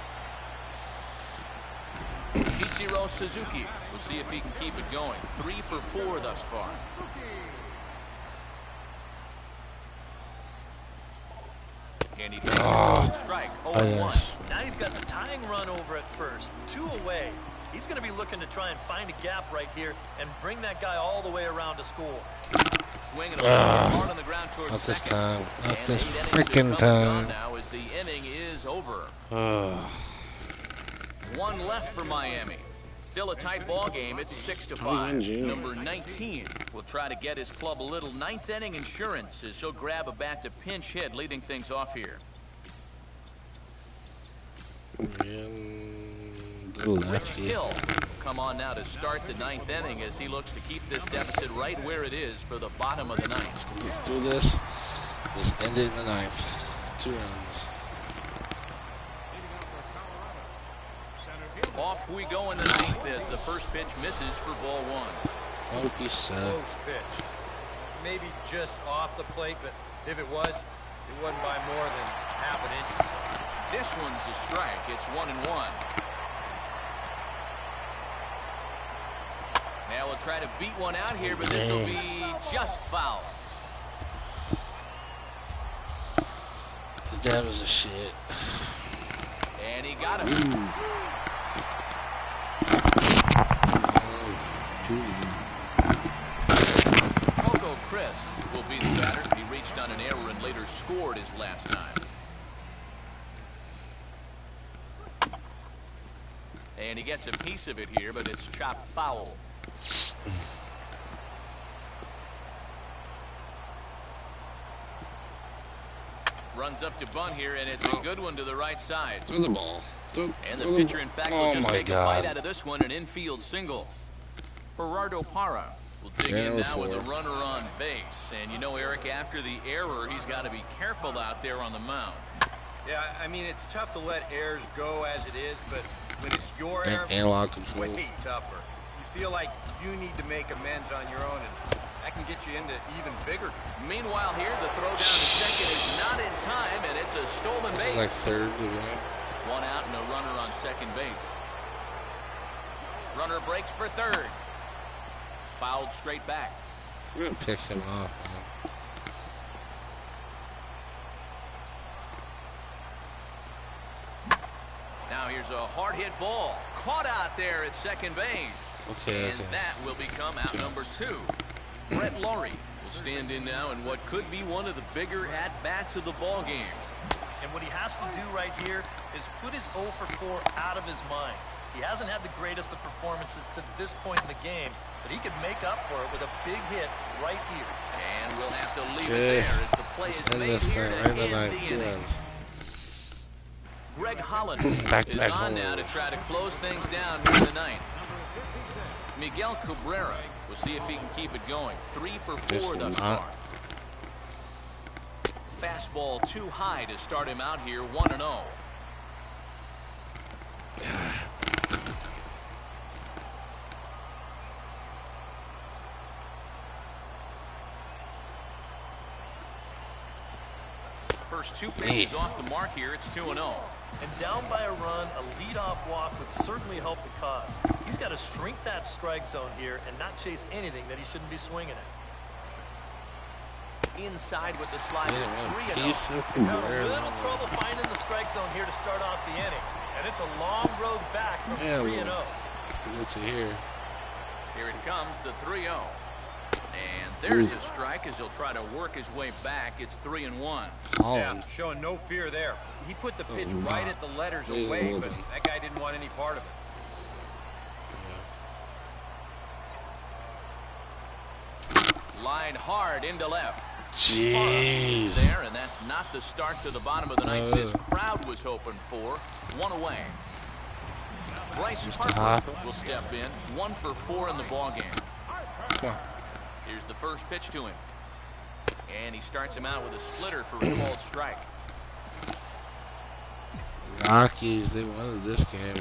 it. Ichiro Suzuki. We'll see if he can keep it going. 3 for 4 thus far. And he takes a strike. 0-1. Now you've got the tying run over at first. 2 away. He's going to be looking to try and find a gap right here and bring that guy all the way around to score. Swinging hard on the ground towards not this second. time. Not And this 8 innings freaking are coming time. on now as the inning is over. 1 left for Miami. Still a tight ball game. It's 6-5. Number 19 will try to get his club a little 9th inning insurance as he'll grab a bat to pinch hit, leading things off here. Rich Hill will come on now to start the 9th inning as he looks to keep this deficit right where it is for the bottom of the 9th. Let's do this. Just end it in the 9th. 2 runs. Off we go in the 9th as the first pitch misses for ball 1. Don't be sad. Close pitch. maybe just off the plate, but if it was, it wasn't by more than half an inch or so. This one's a strike. It's 1-1. Now we'll try to beat one out here, but this will be just foul. His dad was a shit. And he got him. Coco Crisp will be the batter. He reached on an error and later scored his last time. And he gets a piece of it here, but it's chopped foul. Runs up to bunt here, and it's a good one to the right side. Throw the ball. And the pitcher, in fact, will just take a bite out of this one, an infield single. Gerardo Parra will dig in now with a runner on base. And you know, Eric, after the error, he's got to be careful out there on the mound. Yeah, I mean, it's tough to let errors go as it is, but when it's your error, analog it's control. way tougher. You feel like you need to make amends on your own, and that can get you into even bigger trouble. Meanwhile, here, the throw down to second is not in time, and it's a stolen base. This is like third. One out and a runner on second base. Runner breaks for third. Fouled straight back. We're going to pick him off, man. Now here's a hard hit ball. Caught out there at second base. Okay, and that will become out number 2. Brett Laurie will stand in now in what could be one of the bigger at-bats of the ball game. And what he has to do right here is put his 0 for 4 out of his mind. He hasn't had the greatest of performances to this point in the game, but he could make up for it with a big hit right here. And we'll have to leave it there as the play is made here to end the inning. Greg Holland is on now to try to close things down here in the ninth. Miguel Cabrera will see if he can keep it going. 3 for 4 thus far. Fastball too high to start him out here, 1-0. First 2 pitches off the mark here. It's 2-0. And down by a run, a leadoff walk would certainly help the cause. He's got to shrink that strike zone here and not chase anything that he shouldn't be swinging at. Inside with the slider, 3-0. He's having a little trouble finding the strike zone here to start off the inning. And it's a long road back from 3-0. What's it here? Here it comes, the 3-0. And there's a strike as he'll try to work his way back. It's 3-1. Yeah, showing no fear there. He put the pitch right at the letters away, but that guy didn't want any part of it. Line hard into left. Jeez. There, and that's not the start to the bottom of the ninth this crowd was hoping for. 1 away. Bryce Harper will step in. 1 for 4 in the ballgame. Come on. Here's the first pitch to him. And he starts him out with a splitter for a called strike. Rockies, they wanted this game.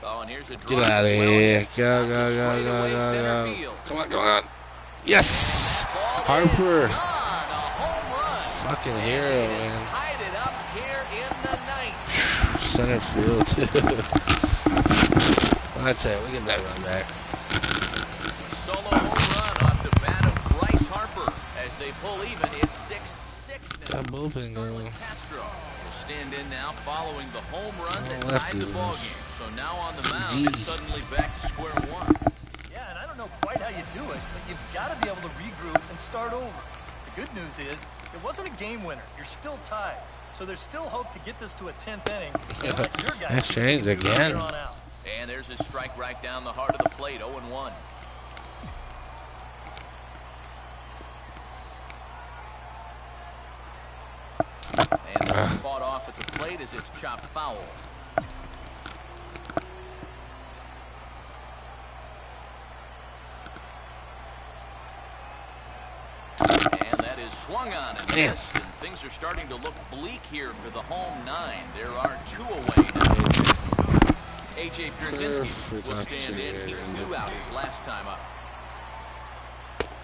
Oh, and here's a Get out of here. Go. Come on, go on. Yes! Harper. Fucking hero, man. Tied it up here in the ninth. Center field, too. That's it. We get that run back. Solo home run off the bat of Bryce Harper. As they pull even, it's 6-6 now. Got bullpen going. Castro will stand in now following the home run that tied the ballgame. So now on the mound, it's suddenly back to square one. Yeah, and I don't know quite how you do it, but you've got to be able to regroup and start over. The good news is, it wasn't a game winner. You're still tied. So there's still hope to get this to a 10th inning. That's strange again. And there's a strike right down the heart of the plate, 0-1. And this is fought off at the plate as it's chopped foul. And that is swung on and missed. And things are starting to look bleak here for the home 9. There are 2 away now. A.J. Pierzynski will stand in. He flew out his last time up.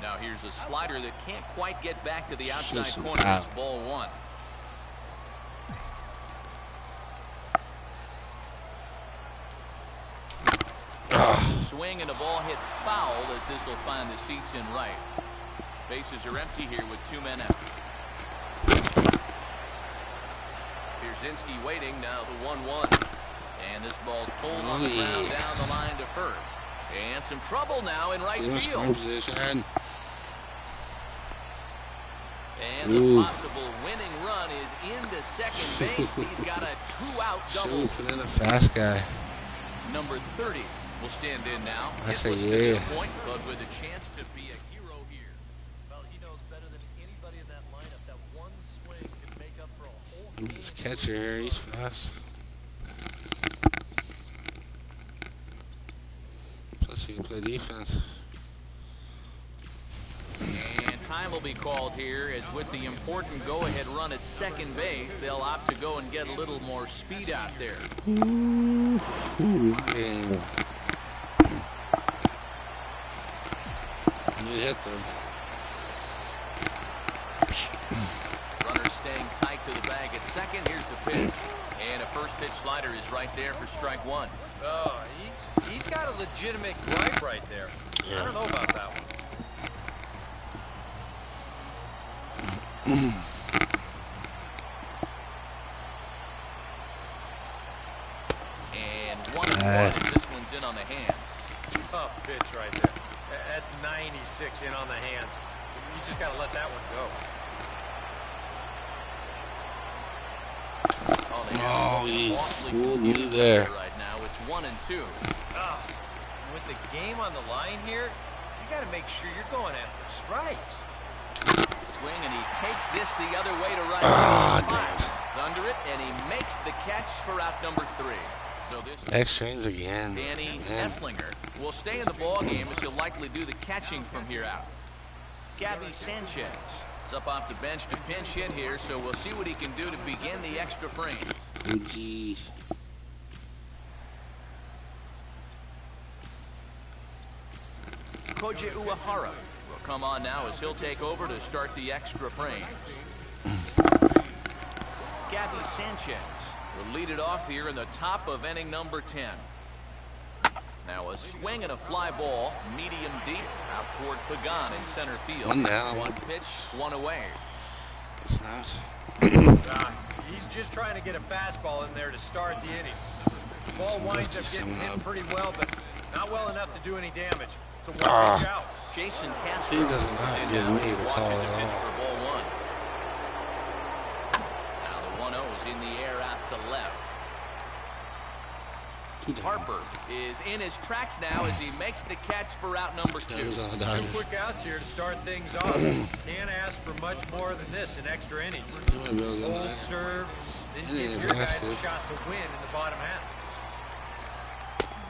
Now here's a slider that can't quite get back to the outside corner. It's ball one. Swing and the ball hit foul as this will find the seats in right. Bases are empty here with 2 men out. Pierzynski waiting now, the 1-1. And this ball's pulled on the ground down the line to first. And some trouble now in right field. Position. And the possible winning run is into second base. He's got a 2-out double. Put in a fast guy. Number 30 will stand in now. I say yeah. Point, but with a chance to be a hero here. Well, he knows better than anybody in that lineup that one swing can make up for a whole game. He's catcher here. He's fast. Plus, he can play defense. And time will be called here as with the important go-ahead run at second base, they'll opt to go and get a little more speed out there. Ooh, you hit them. Runner staying tight to the bag at second. Here's the pitch. And a first pitch slider is right there for strike one. Oh, he's got a legitimate gripe right there. I don't know about that one. And 1-1. This one's in on the hands. Tough pitch right there. That's 96 in on the hands. You just got to let that one go. Oh, he fooled me there. Right now, it's 1-2. With the game on the line here, you got to make sure you're going after strikes. Swing, and he takes this the other way to right. Damn. He's under it, and he makes the catch for out number 3. So this extra innings again. Danny Esslinger will stay in the ball game as he'll likely do the catching from here out. Gabby Sanchez is up off the bench to pinch hit here, so we'll see what he can do to begin the extra frame. Oh, geez. Koji Uehara will come on now as he'll take over to start the extra frames. Gabby Sanchez will lead it off here in the top of inning number 10. Now a swing and a fly ball, medium deep, out toward Pagan in center field. One down. One pitch, one away. It's nice. He's just trying to get a fastball in there to start the inning. The ball winds up getting hit pretty well, but not well enough to do any damage. So one pitch out. Jason Castro. He does not give me the call watches a at pitch all. for ball one. Now the 1-0 is in the air out to left. Harper is in his tracks now as he makes the catch for out number 2. 2 quick outs here to start things off. Can't ask for much more than this in extra innings. Hold, serve, then give your guys a shot to win in the bottom half.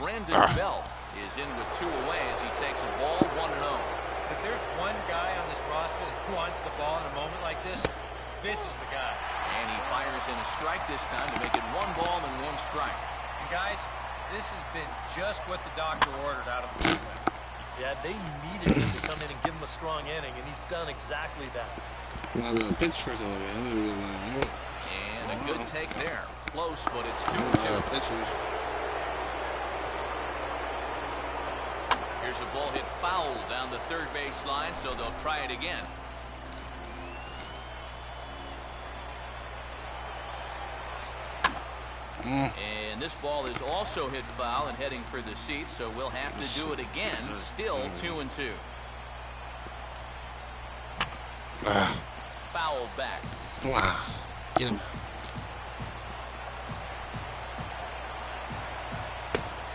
Brandon Belt is in with 2 away as he takes a ball 1-0. If there's one guy on this roster that wants the ball in a moment like this is the guy. And he fires in a strike this time to make it 1 ball and 1 strike. And guys, this has been just what the doctor ordered out of the bullpen. Yeah, they needed him to come in and give him a strong inning, and he's done exactly that. And a good take there. Close, but it's 2-2. Here's a ball hit foul down the third base line, so they'll try it again. And this ball is also hit foul and heading for the seats, so we'll have to do it again. Still 2-2. Fouled back. Wow. Get him.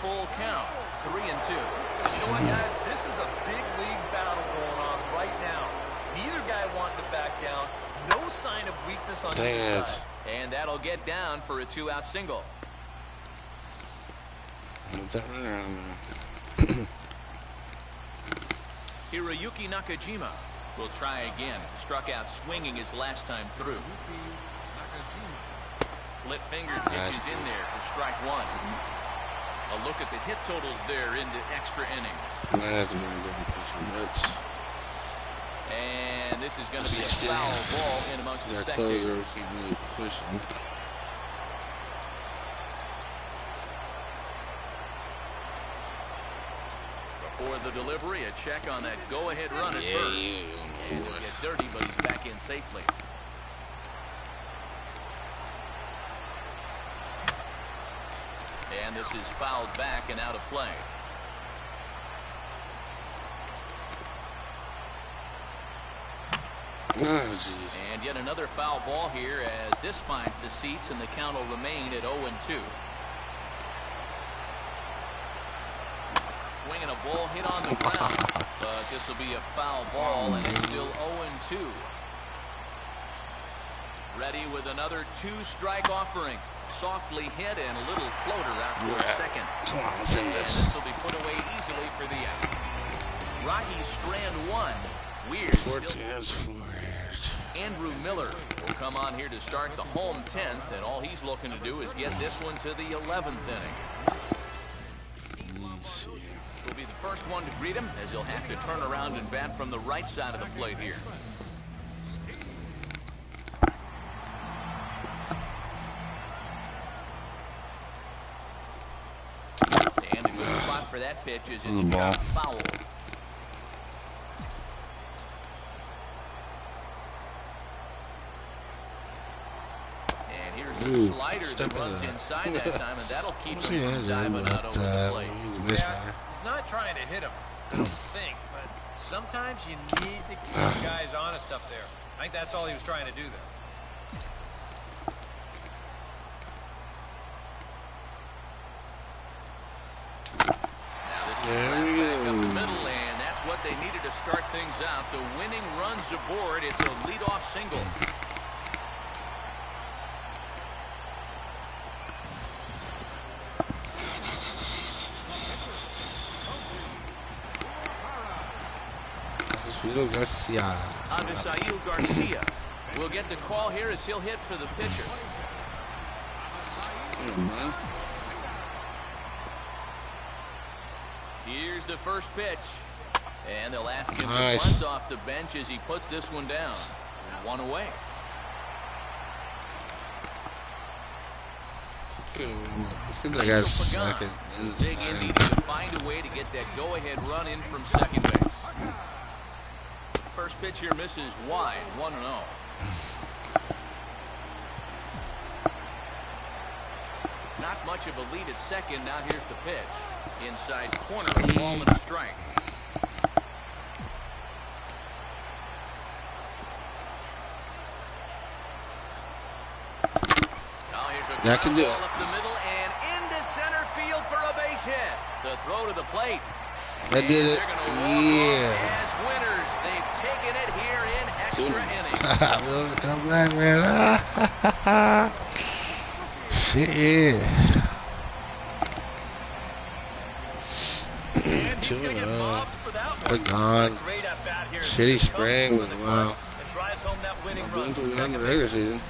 Full count. 3-2. You know what, guys? This is a big league battle going on right now. Neither guy wanting to back down. No sign of weakness on either side. And that'll get down for a 2-out single. Hiroyuki Nakajima will try again. Struck out swinging his last time through. Split finger pitches in there for strike 1. A look at the hit totals there into extra innings. Might have to bring a different picture. That's And this is going to be a foul ball in amongst the our spectators. closer. We can't really push him. Before the delivery, a check on that go-ahead run at first. And he'll get dirty, but he's back in safely. And this is fouled back and out of play. Oh, geez. And yet another foul ball here as this finds the seats, and the count will remain at 0-2. Swinging a ball hit on the ground, but this will be a foul ball, and it's still 0-2. Ready with another two-strike offering. Softly hit and a little floater out towards second. Come on, let's end And this. this will be put away easily for the out. Rockies strand one. Weird. 14 has 4. Andrew Miller will come on here to start the home 10th, and all he's looking to do is get this one to the 11th inning. Let's see. Will be the first one to greet him, as he'll have to turn around and bat from the right side of the plate here. And a good spot for that pitch as it's chopped foul. And here's a slider that runs inside that time, and that'll keep him from diving out over the plate. He's a Yeah, he's not trying to hit him, I don't think, but sometimes you need to keep guys honest up there. I think that's all he was trying to do there. Now this is back up the middle, and that's what they needed to start things out. The winning runs aboard. It's a leadoff single. Vito Garcia. Avisail Garcia will get the call here as he'll hit for the pitcher. Here's the first pitch. And they'll ask him to bunt off the bench as he puts this one down. One away. Let's get that guy second. Big in needing to find a way to get that go-ahead run in from second base. First pitch here misses wide, 1-0. Not much of a lead at second. Now here's the pitch. Inside corner, a ball and a strike. Now here's a that can do ball it. up the middle and into center field for a base hit. The throw to the plate. That did it. Yeah. As winners, they've taken it here in extra innings. We'll come back, man. Shit, yeah. They're gone. Shitty spring, but wow. I'm doing pretty good in the regular season.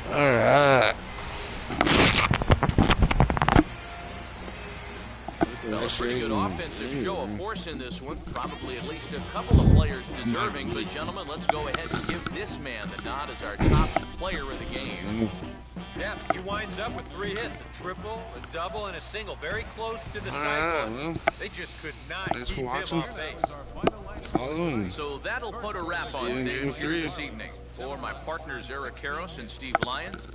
All right. Well, a pretty good offensive show of force in this one. Probably at least a couple of players deserving. But, gentlemen, let's go ahead and give this man the nod as our top player of the game. Yeah, he winds up with 3 hits, a triple, a double, and a single. Very close to the cycle. They just could not keep him off base. Following. So that'll put a wrap on things here this evening. For my partners Eric Karros and Steve Lyons,